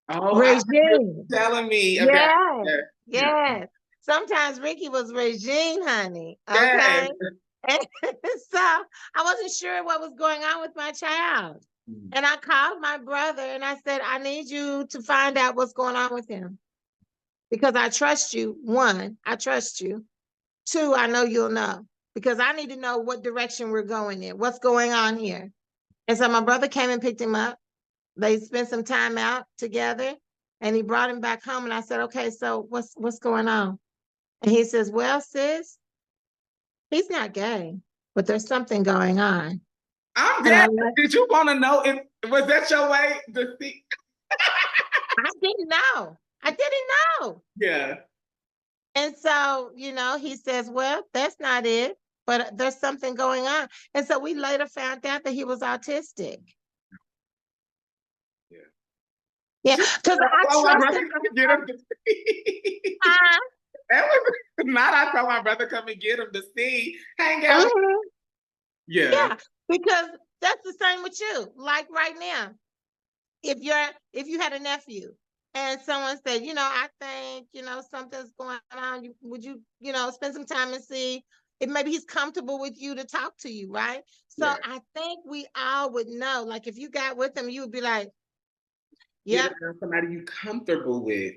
Oh, Regine. telling me about Yes, yes. Sometimes Ricky was Regine, honey. Okay. Yes. And so I wasn't sure what was going on with my child. And I called my brother and I said, I need you to find out what's going on with him. Because I trust you. One, I trust you. Two, I know you'll know. Because I need to know what direction we're going in. What's going on here? And so my brother came and picked him up. They spent some time out together and he brought him back home. And I said, okay, so what's going on? And he says, well, sis, he's not gay, but there's something going on. I'm dead. Did you want to know if was that your way to see? I didn't know. I didn't know. Yeah. And so, he says, well, that's not it, but there's something going on. And so we later found out that he was autistic. Yeah. Yeah. Because I trusted him. Get him to see. That was not I told my brother come and get him to see. Hang out. Yeah. Yeah. Because that's the same with you. Like right now, if you had a nephew and someone said, I think, something's going on, would you, spend some time and see if maybe he's comfortable with you to talk to you, right? So I think we all would know, like if you got with him, you would be like, yeah, somebody you comfortable with.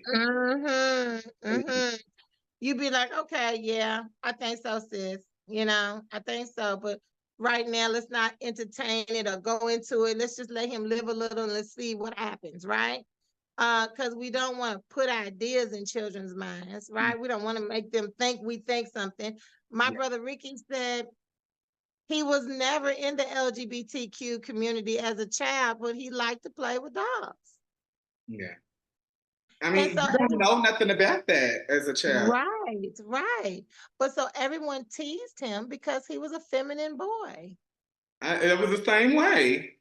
you'd be like, okay, yeah, I think so, sis. I think so. But right now, let's not entertain it or go into it. Let's just let him live a little and let's see what happens, right? Because we don't want to put ideas in children's minds, right? We don't want to make them think we think something. My Yeah. brother Ricky said he was never in the LGBTQ community as a child, but he liked to play with dogs. Yeah. I And mean, so, you don't know nothing about that as a child. right, right. But so everyone teased him because he was a feminine boy. It was the same way.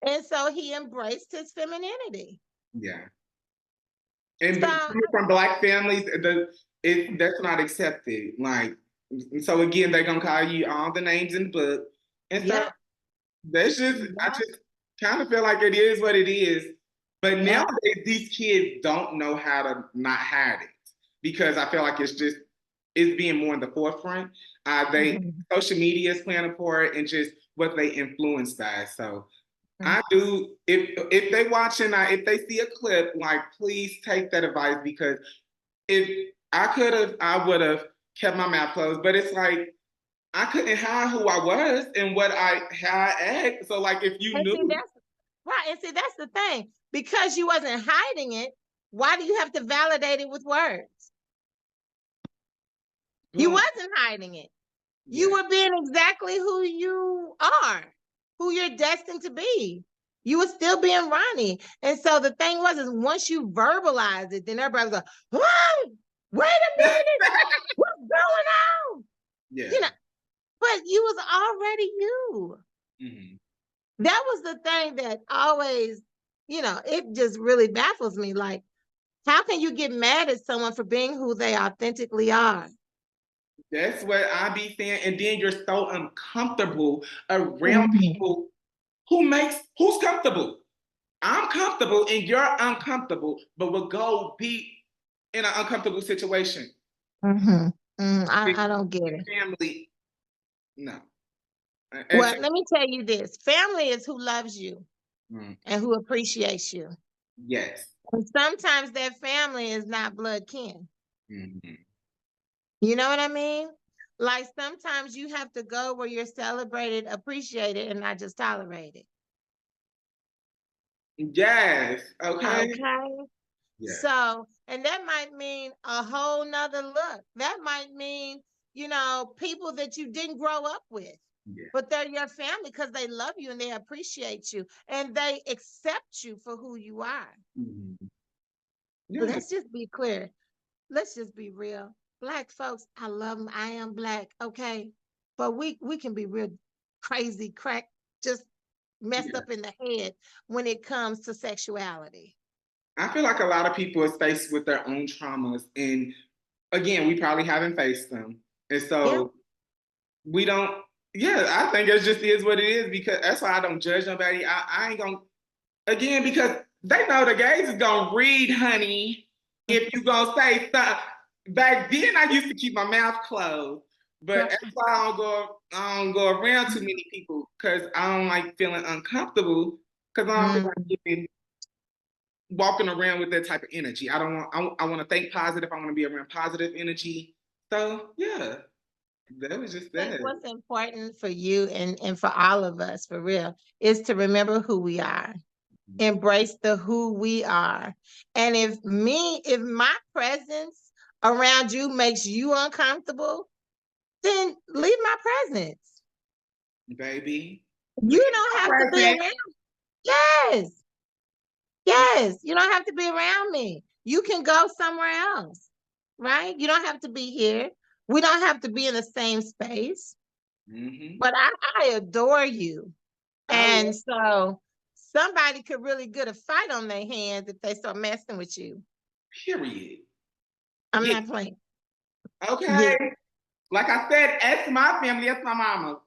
And so he embraced his femininity. Yeah. And So, coming from Black families, that's not accepted. Like, so again, they're gonna call you all the names in the book, and so yeah, that's just, I yeah, just kind of feel like it is what it is. But yeah. nowadays, these kids don't know how to not hide it because I feel like it's being more in the forefront. Mhm. Social media is playing a part and just what they influenced by. So Mhm. I do. If they watching, if they see a clip, like please take that advice because if I could have, I would have kept my mouth closed. But it's like I couldn't hide who I was and how I act. So like if you And see, knew, that's right. And see, that's the thing. Because you wasn't hiding it, why do you have to validate it with words? You boom, wasn't hiding it. You yeah, were being exactly who you are, who you're destined to be. You were still being Ronnie. And so the thing was, is once you verbalize it, then everybody was like, oh, wait a minute, what's going on? yeah. You know, but you was already you. Mm-hmm. That was the thing that always, it just really baffles me. Like, how can you get mad at someone for being who they authentically are? That's what I be saying. And then you're so uncomfortable around Mhm. people who's comfortable. I'm comfortable and you're uncomfortable, but we'll go be in an uncomfortable situation. Mm-hmm. I don't get it. Family, no. Well, let me tell you this. Family is who loves you Mm, and who appreciates you. yes. And sometimes that family is not blood kin. Mhm. You know what I mean? Like sometimes you have to go where you're celebrated, appreciated, and not just tolerated. Yes. Okay. Okay. Yeah. So, and that might mean a whole nother look. That might mean, people that you didn't grow up with, Yeah. but they're your family because they love you and they appreciate you and they accept you for who you are. Mhm. Yeah. Let's just be clear. Let's just be real. Black folks, I love them. I am black, okay? But we can be real crazy, crack, just messed Yeah. up in the head when it comes to sexuality. I feel like a lot of people are faced with their own traumas, and again, we probably haven't faced them, and Yeah. so we don't. Yeah, I think it just is what it is because that's why I don't judge nobody. I ain't gonna again because they know the gays is gonna read, honey. If you gonna say something. Back then, I used to keep my mouth closed, but that's why I don't go around too many people because I don't like feeling uncomfortable because I don't feel like Mm. getting walking around with that type of energy. I don't want. I want to think positive. I want to be around positive energy. So yeah, that was just I think that. what's important for you and for all of us, for real, is to remember who we are. Embrace the who we are. And if my presence around you makes you uncomfortable, then leave my presence. Baby. You Leave don't my have to be present. around. Yes. Yes. You don't have to be around me. You can go somewhere else. Right? You don't have to be here. We don't have to be in the same space. Mm-hmm. But I adore you. I And love. so somebody could really get a fight on their hands if they start messing with you. Period. I'm Yeah. not playing. Okay. Yeah. Like I said, that's my family. That's my mama.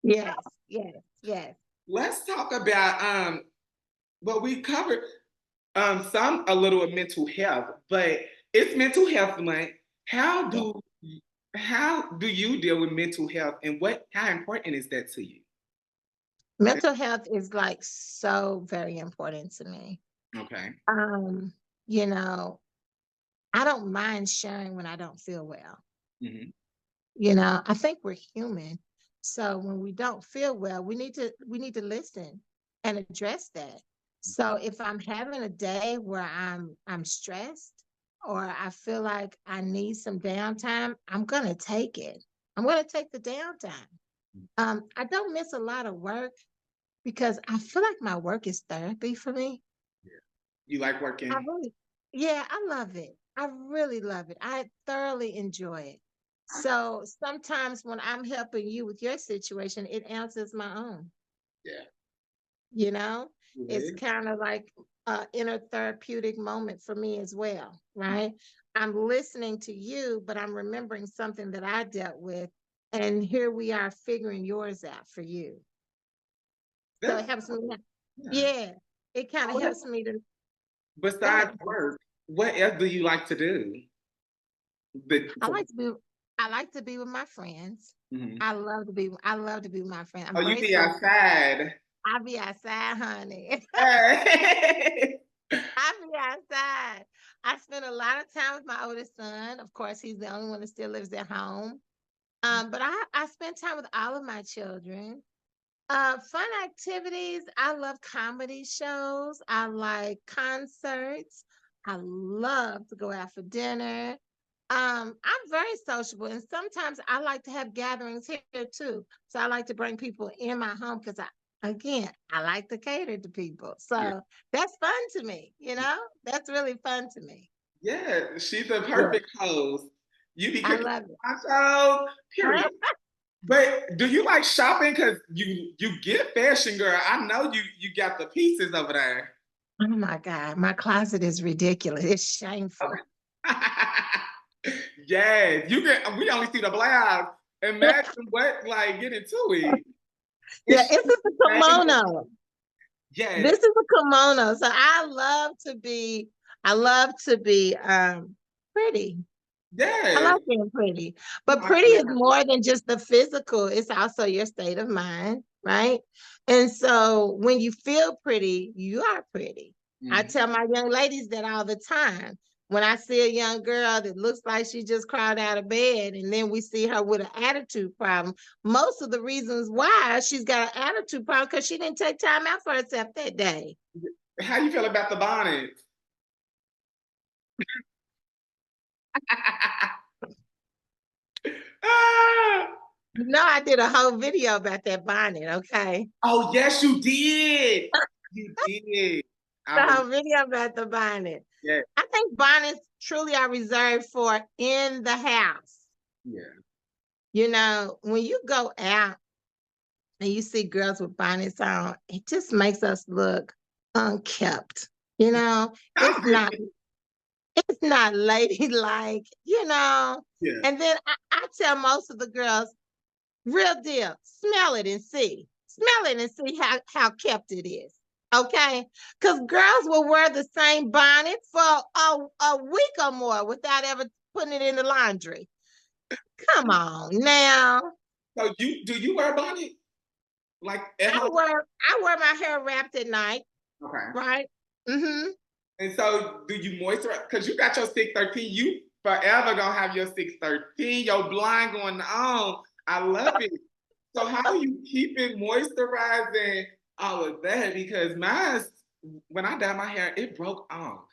Yes. Yes. Yes. Let's talk about what we covered some a little of mental health, but it's mental health month. How Yeah. do how do you deal with mental health and how important is that to you? Mental health is like so very important to me. Okay. Um, you know, I don't mind sharing when I don't feel well. Mhm. I think we're human. So when we don't feel well, we need to listen and address that. So if I'm having a day where I'm stressed or I feel like I need some downtime, I'm gonna take it. I'm gonna take the downtime. I don't miss a lot of work because I feel like my work is therapy for me. You like I working? really, yeah, I love it. I really love it. I thoroughly enjoy it. So sometimes when I'm helping you with your situation, it answers my own. Yeah. You know, It it's is. kind of like a inner therapeutic moment for me as well, right? I'm listening to you, but I'm remembering something that I dealt with, and here we are figuring yours out for you. So it That's helps me. yeah. Yeah, it kind of helps me to go Besides ahead. work, what else do you like to do? I like to be I like to be with my friends. Mhm. I love to be with my friends. I'm Oh, you very be social. outside. I be outside, honey. Hey. I be outside. I spend a lot of time with my oldest son. Of course, he's the only one that still lives at home. But I spend time with all of my children. Fun activities. I love comedy shows. I like concerts. I love to go out for dinner. I'm very sociable, and sometimes I like to have gatherings here too. So I like to bring people in my home because I like to cater to people. Yeah. So that's fun to me. That's really fun to me. Yeah, she's the Yeah, perfect host. You be I cooking love it. my shows, period. But do you like shopping? Cause you get fashion, girl. I know you got the pieces over there. Oh my God, my closet is ridiculous. It's shameful. Okay. Yes, you can. We only see the blouse. Imagine what like get into it. Yeah, It's it's just a kimono. yes, This is a kimono. So I love to be pretty. I yes. love being pretty. You But are pretty is correct. more than just the physical, it's also your state of mind, right? And so when you feel pretty, you are pretty. I Mhm. tell my young ladies that all the time. When I see a young girl that looks like she just crawled out of bed, and then we see her with an attitude problem, most of the reasons why she's got an attitude problem because she didn't take time out for herself that day. How you feel about the bonnet? Ah! I did a whole video about that bonnet, okay? Oh yes, you did. You did. I The believe. whole video about the bonnet. Yeah, I think bonnets truly are reserved for in the house. yeah. When you go out and you see girls with bonnets on, it just makes us look unkept. You know, I it's agree. not it's not ladylike. Yeah. And then I tell most of the girls, real deal, smell it and see. Smell it and see how kept it is. Okay? Because girls will wear the same bonnet for a week or more without ever putting it in the laundry. Come on now. So do you wear a bonnet like at I home? wear I wear my hair wrapped at night, Okay. right? Mm-hmm. And so do you moisturize? Because you got your 613. You forever gonna have your 613, your blind going on. I love it. So how you keep it moisturized and all of that? Because mine, when I dyed my hair, it broke off.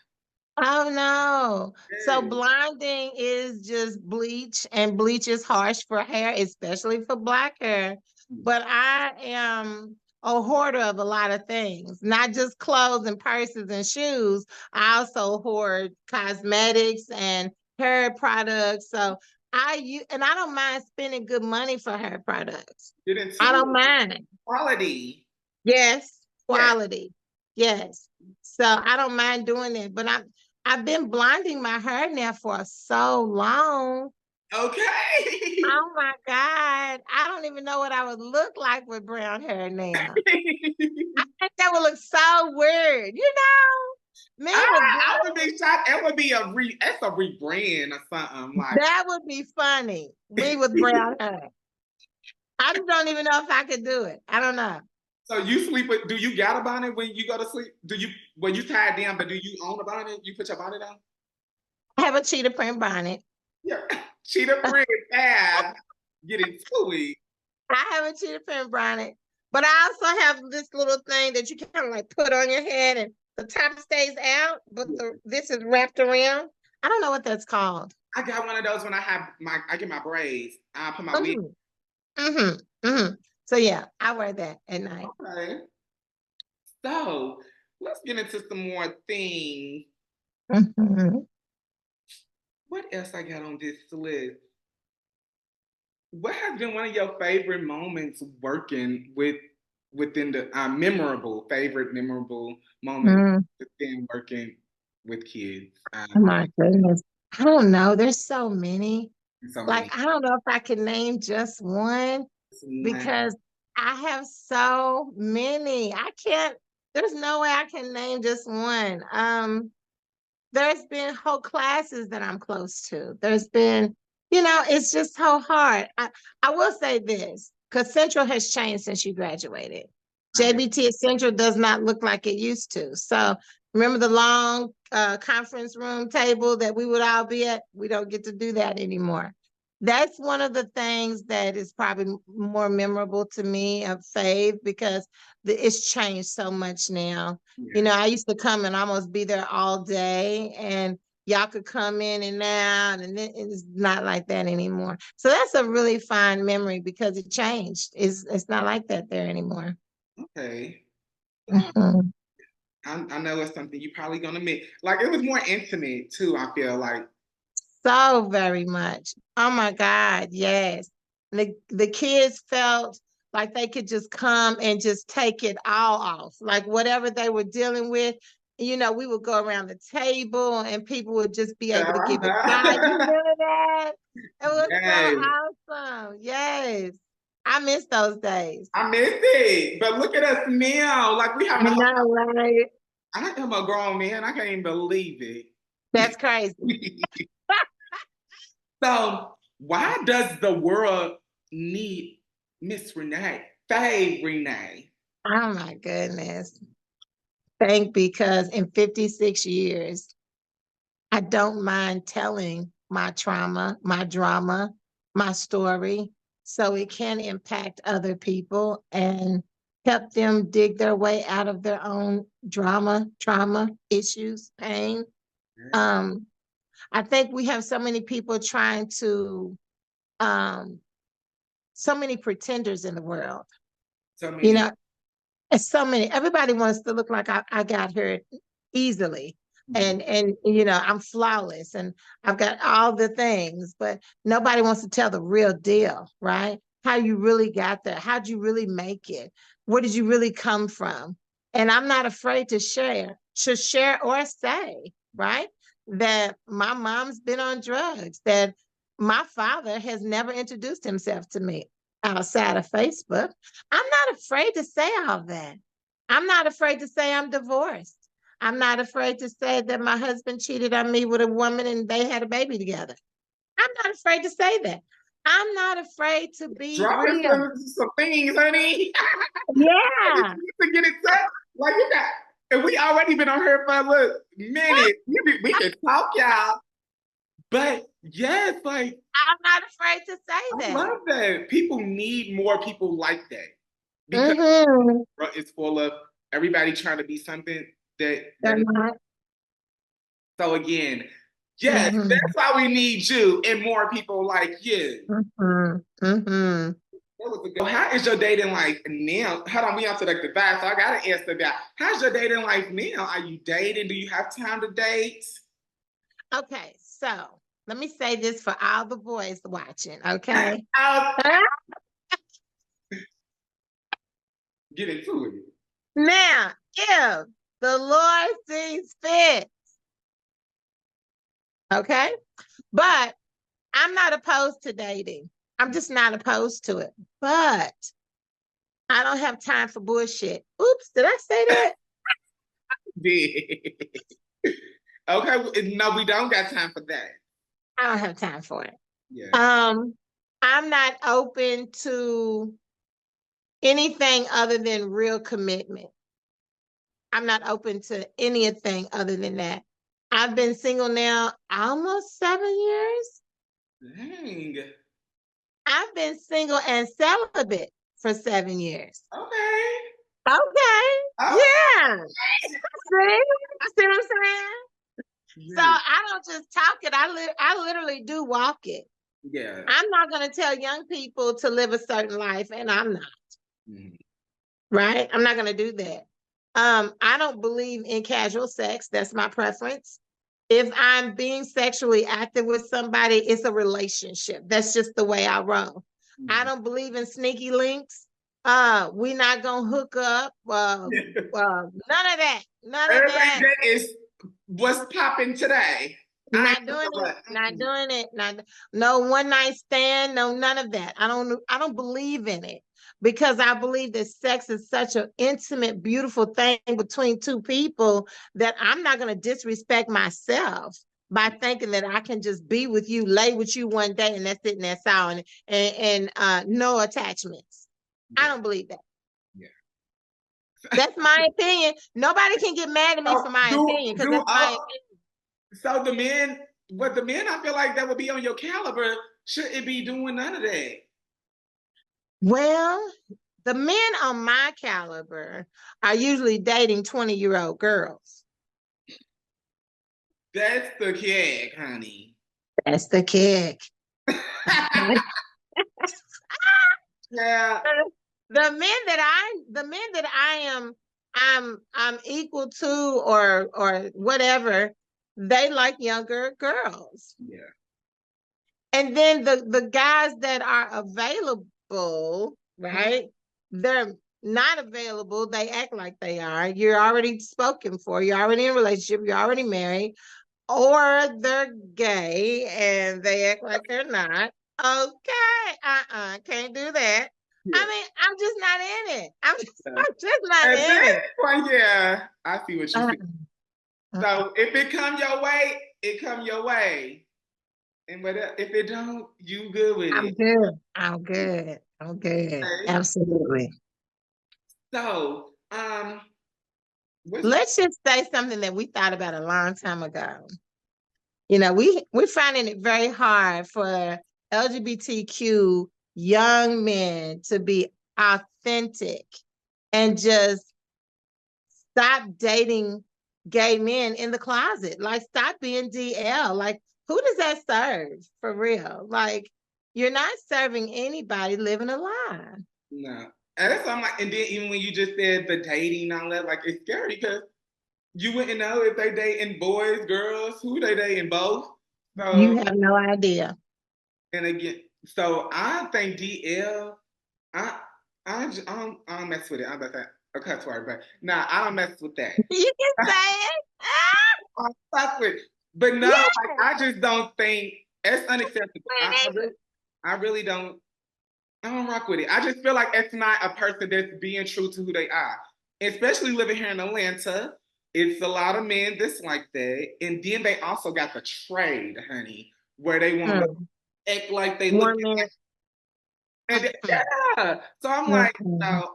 Oh no. So Yeah. blonding is just bleach, and bleach is harsh for hair, especially for black hair. But I am a hoarder of a lot of things, not just clothes and purses and shoes. I also hoard cosmetics and hair products. So I don't mind spending good money for hair products. Get I into don't mind. quality. Yes, Yeah. quality. Yes. So I don't mind doing it, but I've been blonding my hair now for so long. Okay. Oh my God. I don't even know what I would look like with brown hair now. I think that would look so weird, me with I would blonde. be shocked. It would be that's a rebrand or something. Like That would be funny. Me with brown hair. I just don't even know if I could do it. I don't know. so you sleep with do you got a bonnet when you go to sleep? Do you when you tied down, but do you own a bonnet? You put your bonnet on? I have a cheetah print bonnet. Yeah, cheetah print. Yeah, get into it. I have a cheetah print bonnet, but I also have this little thing that you kind of like put on your head, and the top stays out, but this is wrapped around. I don't know what that's called. I got one of those when I get my braids. I put my wig. So yeah, I wear that at night. Okay. So let's get into some more things. What else I got on this list? What has been one of your favorite moments working within the memorable moments within working with kids? Oh my goodness. I don't know. There's so many. So many. Like, I don't know if I can name just one because I have so many. There's no way I can name just one. There's been whole classes that I'm close to. There's been, it's just so hard. I will say this, because Central has changed since you graduated. JBT at Central does not look like it used to. So remember the long conference room table that we would all be at? We don't get to do that anymore. That's one of the things that is probably more memorable to me of Fav, because it's changed so much now. Yeah. I used to come and almost be there all day, and y'all could come in and out, and it's not like that anymore. So that's a really fine memory because it changed. It's not like that there anymore. Okay. Mhm. I know it's something you probably gonna miss. Like, it was more intimate too, I feel like. So very much. Oh my God, yes. The kids felt like they could just come and just take it all off. Like whatever they were dealing with, we would go around the table and people would just be able to give advice. You remember that? It was so awesome. Yes. I miss those days. I miss it. But look at us now. Like, we have I know, right? I'm a grown man. I can't even believe it. That's crazy. So why does the world need Miss Renee? Fav Renee. Oh my goodness. Because in 56 years, I don't mind telling my trauma, my drama, my story, so it can impact other people and help them dig their way out of their own drama, trauma, issues, pain. I think we have so many people trying to, so many pretenders in the world. So many. Everybody wants to look like I got hurt easily. And I'm flawless and I've got all the things, but nobody wants to tell the real deal, right? How you really got there. How'd you really make it? Where did you really come from? And I'm not afraid to share or say, right? That my mom's been on drugs, that my father has never introduced himself to me outside of Facebook. I'm not afraid to say all that. I'm not afraid to say I'm divorced. I'm not afraid to say that my husband cheated on me with a woman and they had a baby together. I'm not afraid to say that. I'm not afraid to be real. Some things, honey. Yeah. To get it set. Like, and we already been on here for a minute. We can talk, y'all. But yes, like, I'm not afraid to say that. I love that. People need more people like that. Because it's full of everybody trying to be something that they're not. So again, yes, that's why we need you and more people like you. How is your dating life now? Hold on, we on to like the vibe, so I gotta ask about how's your dating life now? Are you dating? Do you have time to date? Okay, so let me say this for all the boys watching, okay? Get into it. Now, if the Lord sees fit, okay? But I'm not opposed to dating. I'm just not opposed to it. But I don't have time for bullshit. Oops, did I say that? Okay, no, we don't got time for that. I don't have time for it. Yeah. I'm not open to anything other than real commitment. I'm not open to anything other than that. I've been single now almost 7 years. Dang. I've been single and celibate for 7 years. Okay. Okay. Oh, Yeah. See what I'm saying? So yeah. I don't just talk it. I literally do walk it. Yeah. I'm not going to tell young people to live a certain life, and I'm not. Mhm. Right? I'm not going to do that. I don't believe in casual sex. That's my preference. If I'm being sexually active with somebody, it's a relationship. That's just the way I roll. I don't believe in sneaky links. We're not gonna hook up. None of that. None of Everything that. that is what's popping today. I Not ain't doing gonna it. lie. Not doing it. Not no one night stand. No, none of that. I don't believe in it because I believe that sex is such an intimate, beautiful thing between two people that I'm not going to disrespect myself by thinking that I can just be with you, lay with you one day, and that's it, and that's all, and no attachments. I Yeah. don't believe that. Yeah. That's my opinion. Nobody can get mad at me for So my opinion because that's my opinion. so the men, but the men I feel like that would be on your caliber shouldn't be doing none of that. Well, the men on my caliber are usually dating 20-year-old girls. That's the kick, honey. That's the kick. Yeah. The men that I'm equal to or whatever, they like younger girls. Yeah. And then the guys that are available, right? They're not available. They act like they are. You're already spoken for. You're already in a relationship. You're already married. Or they're gay and they act like they're not. Okay, can't do that. Yeah. I mean, I'm just not in it. I'm Yeah. just not At in this it. point, yeah, I see what you Uh, see. So if it come your way, it come your way. And whatever, if it don't, you good with I'm it. good. I'm good. I'm good. Okay. Absolutely. So, what's Let's just say something that we thought about a long time ago. You know, we're finding it very hard for LGBTQ young men to be authentic and just stop dating gay men in the closet. Like, stop being DL. Like, who does that serve for real? Like, you're not serving anybody living a lie. no? And that's why I'm like, and then even when you just said the dating and all that, like it's scary because you wouldn't know if they dating boys, girls, who they dating both. So, You have no idea. and again, so I think DL, I I don't mess with it. I'm about to say a cuss word, but nah, I don't mess with that. You can say it. I fuck with it. But no, Yeah, like I just don't think it's unacceptable. Renee. I really don't. I don't rock with it. I just feel like it's not a person that's being true to who they are. Especially living here in Atlanta, it's a lot of men that's like that. And then they also got the trade, honey, where they want to act like they look One minute. and yeah. So I'm like, Mhm. no,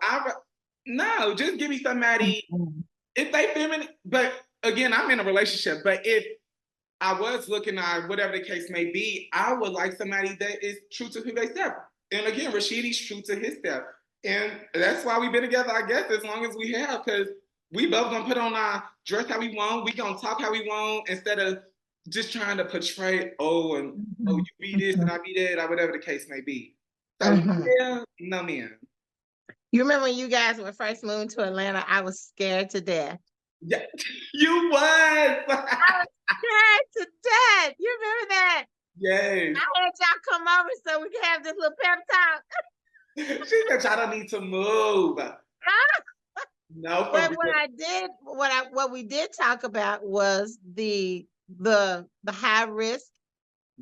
no, just give me somebody Mhm. if they feminine. But again, I'm in a relationship. But if I was looking at whatever the case may be, I would like somebody that is true to who they self. And again, Rashidi's true to his self. And that's why we've been together, I guess, as long as we have, because we both gonna put on our dress how we want, we gonna talk how we want, instead of just trying to portray, oh, and oh, you be this and I be that, or whatever the case may be. So Mhm. yeah, no man. You remember when you guys were first moving to Atlanta? I was scared to death. Yeah, you was. I was scared to death. You remember that? Yes. I had y'all come over so we could have this little pep talk. She said, I don't need to move. No, for But real. what we did talk about was the high risk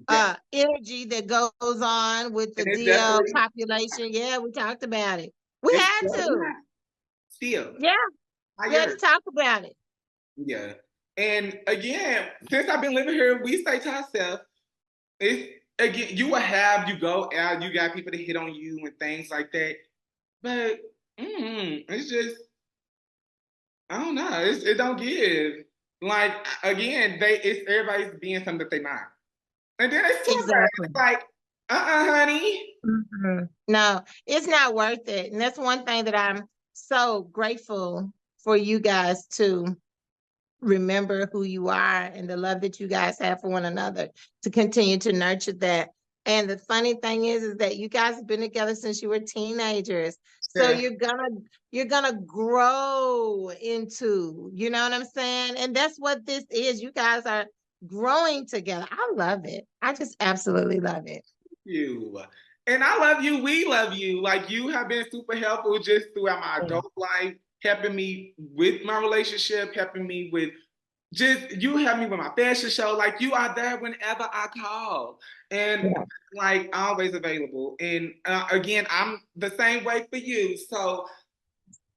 Yeah. energy that goes on with the And it's DL definitely, population. Yeah, we talked about it. We it's had definitely to. not. Still. Yeah, I we had hear to it. talk about it. Yeah. And again, since I've been living here, we say to ourselves, it's again, you go out, you got people to hit on you and things like that. But it's just, I don't know. It don't give. Like again, everybody's being something that they not. And then it's too bad. Exactly. It's like, honey. No, it's not worth it. And that's one thing that I'm so grateful for you guys to remember who you are and the love that you guys have for one another to continue to nurture that. And the funny thing is that you guys have been together since you were teenagers. So Yeah. you're gonna grow into, you know what I'm saying? And that's what this is. You guys are growing together. I love it. I just absolutely love it. You. And I love you. We love you. Like you have been super helpful just throughout my Yeah. adult life, helping me with my relationship, helping me with just you help me with my fashion show. Like you are there whenever I call. And Yeah. like always available. And again, I'm the same way for you. So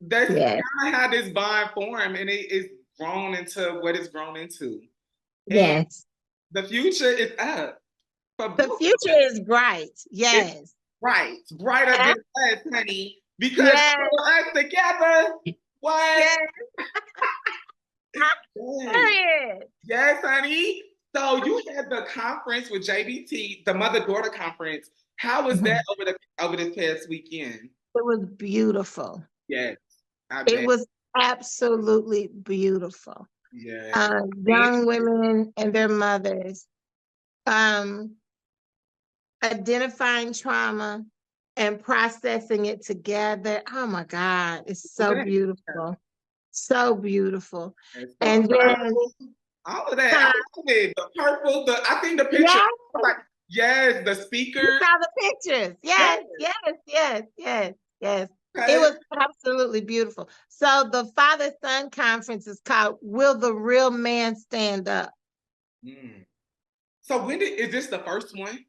that's Yeah. kind of how this bond formed and it is grown into what it's grown into. And Yes. the future is up for The both. future is bright. It's Yes. bright, brighter Uh, than us, honey. Because Yes. us together, what? Yes. Yes, Period. yes, honey. So you had the conference with JBT, the mother-daughter conference. How was that Mhm. over this past weekend? It was beautiful. Yes, I It bet. was absolutely beautiful. Yes. And Young women and their mothers, um, identifying trauma and processing it together. Oh my God, it's so that, beautiful. So beautiful. and so And then, purple, all of that. I huh? love it. The purple, I think the picture, Yeah, I was like, yes, the you speakers. saw the pictures. Yes. Yes, yes, yes, yes, yes. It Okay. was absolutely beautiful. So the father-son conference is called Will the Real Man Stand Up? Mm. So is this the first one?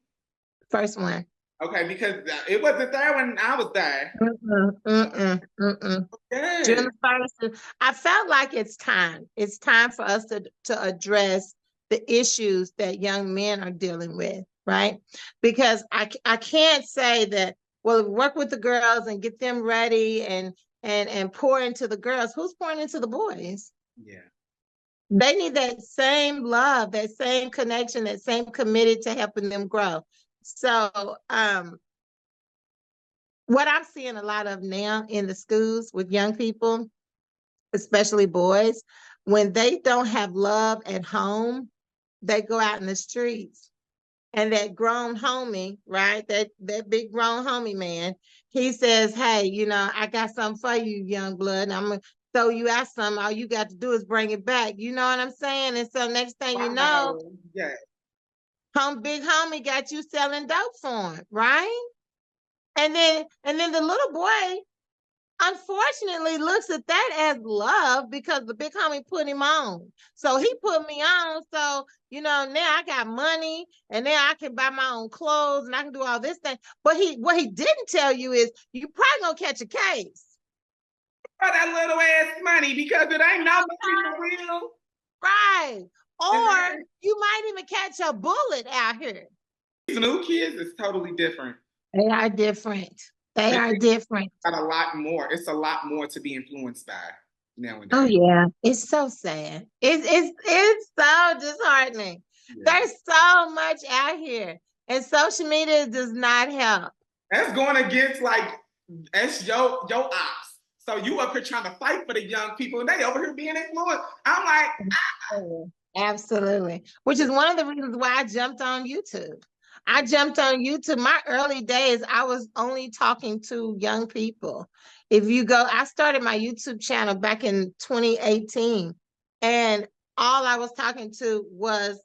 First one. Okay, because it wasn't there when I was there. Mm-mm, mm-mm, mm-mm. June Yes. the 1st, I felt like it's time. It's time for us to address the issues that young men are dealing with, right? Because I can't say that, well, work with the girls and get them ready and pour into the girls. Who's pouring into the boys? Yeah. They need that same love, that same connection, that same committed to helping them grow. So what I'm seeing a lot of now in the schools with young people, especially boys, when they don't have love at home, they go out in the streets. And that grown homie, right? That big grown homie man, he says, hey, I got something for you, young blood. And I'm gonna throw you out something. All you got to do is bring it back. You know what I'm saying? And so next thing you know, Wow. Yes. big homie got you selling dope for him, right? And then the little boy unfortunately looks at that as love because the big homie put him on. So he put me on. So, now I got money and now I can buy my own clothes and I can do all this thing. But what he didn't tell you is you probably gonna catch a case. For that little ass money because it ain't no money for real. Right. And Or you might even catch a bullet out here. these new kids is totally different. They are different. They They are different. got a lot more. It's a lot more to be influenced by Oh nowadays. yeah, it's so sad. It's so disheartening. Yeah. There's so much out here, and social media does not help. That's going against that's your ops. So you up here trying to fight for the young people and they over here being influenced. I'm like, Absolutely. Which is one of the reasons why I jumped on YouTube. I jumped on YouTube. My early days, I was only talking to young people. If you go, I started my YouTube channel back in 2018, and all I was talking to was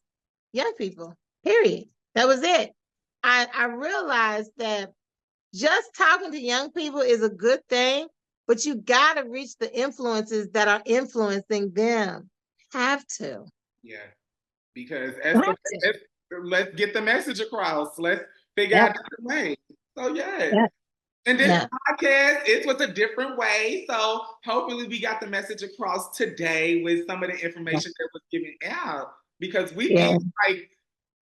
young people, period. That was it. I realized that just talking to young people is a good thing, but you got to reach the influences that are influencing them. Have to. yeah, because Have to. let's get the message across. Let's figure Yep. out different ways. So yeah. Yep. And this Yeah. podcast, it was a different way. So hopefully we got the message across today with some of the information that was given out because we Yeah. did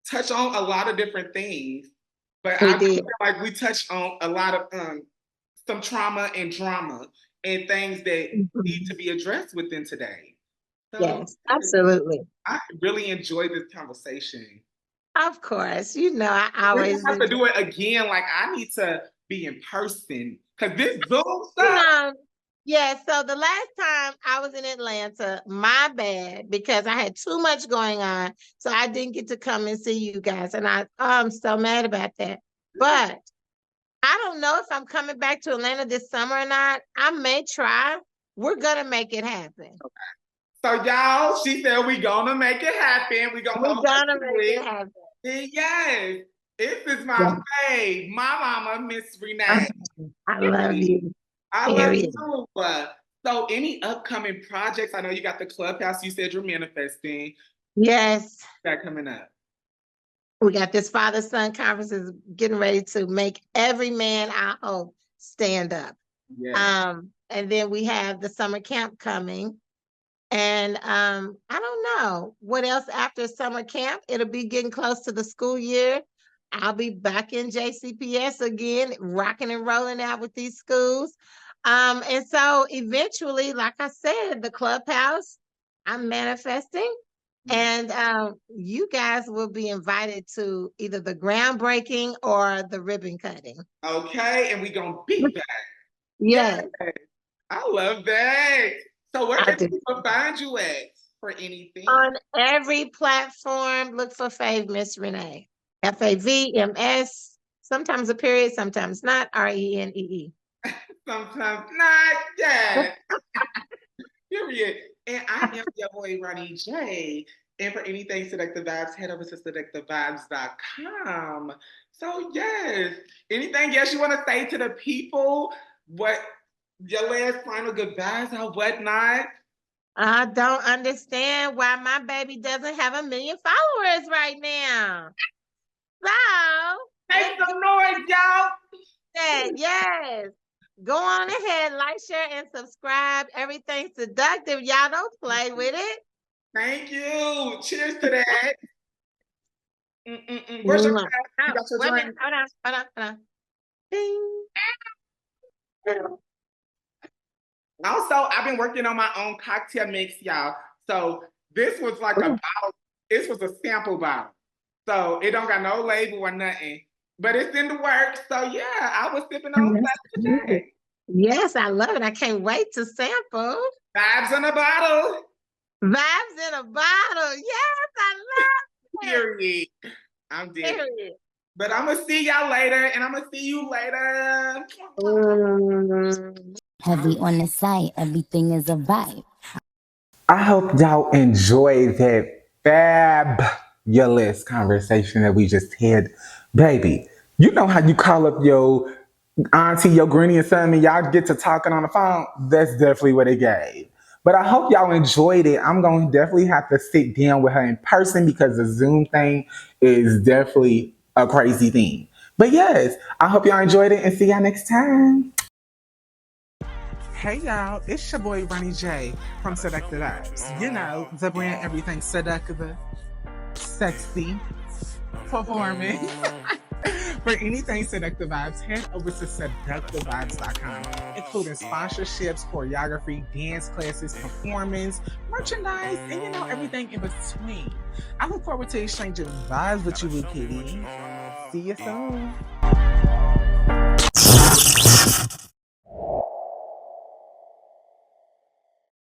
touch on a lot of different things. But We I did. feel like we touched on a lot of some trauma and drama and things that need Mhm. to be addressed within today. So Yes, absolutely. I really enjoyed this conversation. Of course. You know, I We're gonna always have to enjoy, do it again. Like I need to be in person because this Zoom you stuff. know, yeah. So the last time I was in Atlanta, my bad, because I had too much going on. So I didn't get to come and see you guys. And I'm so mad about that. But I don't know if I'm coming back to Atlanta this summer or not. I may try. We're gonna make it happen. So y'all, she said we gonna make it happen. We gonna We're hold her gonna to make it it. happen. And yes, this is my Yeah. fave, my mama, Miss Okay. Renee. I love you. I love Period. you. So any upcoming projects? I know you got the clubhouse. You said you're manifesting. Yes. That coming up. We got this father-son conference is getting ready to make every man, I hope, stand up. Yeah. And then we have the summer camp coming. And I don't know what else after summer camp. It'll be getting close to the school year. I'll be back in JCPS again, rocking and rolling out with these schools. And so eventually, like I said, the clubhouse, I'm manifesting. And you guys will be invited to either the groundbreaking or the ribbon cutting. Okay, and we gonna beat that. Yes, Yes, I love that. So where I can do. people find you at for anything? On every platform, look for Fav Ms.Renee. FAVMS, sometimes a period, sometimes not, RENEE. Sometimes not. Yes. Period. And I am your boy Ronnie J. And for anything Seductive Vibes, head over to seductivevibes.com. So yes. Anything else you want to say to the people? What your last final goodbyes or whatnot? I don't understand why my baby doesn't have 1 million followers right now. So, Make some noise, y'all. yes. Go on ahead, like, share, and subscribe. Everything's seductive. Y'all don't play with it. Thank you. Cheers to that. Where's your No, glass? You got your wait a drink? minute. Hold on. Ding. Also, I've been working on my own cocktail mix, y'all. So this was like a bottle. This was a sample bottle. So it don't got no label or nothing. But it's in the works. So yeah, I was sipping on that today. Yes, I love it. I can't wait to sample. Vibes in a bottle. Vibes in a bottle. Yes, I love it. Period. I'm dead. Period. But I'm gonna see y'all later, and I'm gonna see you later. Heavy on the site, everything is a vibe. I hope y'all enjoyed that fabulous conversation that we just had. Baby, you know how you call up your auntie, your granny, or something, and y'all get to talking on the phone? That's definitely what it gave. But I hope y'all enjoyed it. I'm going to definitely have to sit down with her in person because the Zoom thing is definitely a crazy thing. But yes, I hope y'all enjoyed it and see y'all next time. Hey y'all, it's your boy Ronnie J from Seductive Vibes. You know, the brand everything seductive, sexy, performing. For anything Seductive Vibes, head over to seductivevibes.com, including sponsorships, choreography, dance classes, performance, merchandise, and everything in between. I look forward to exchanging vibes with you, Kitty. See you soon.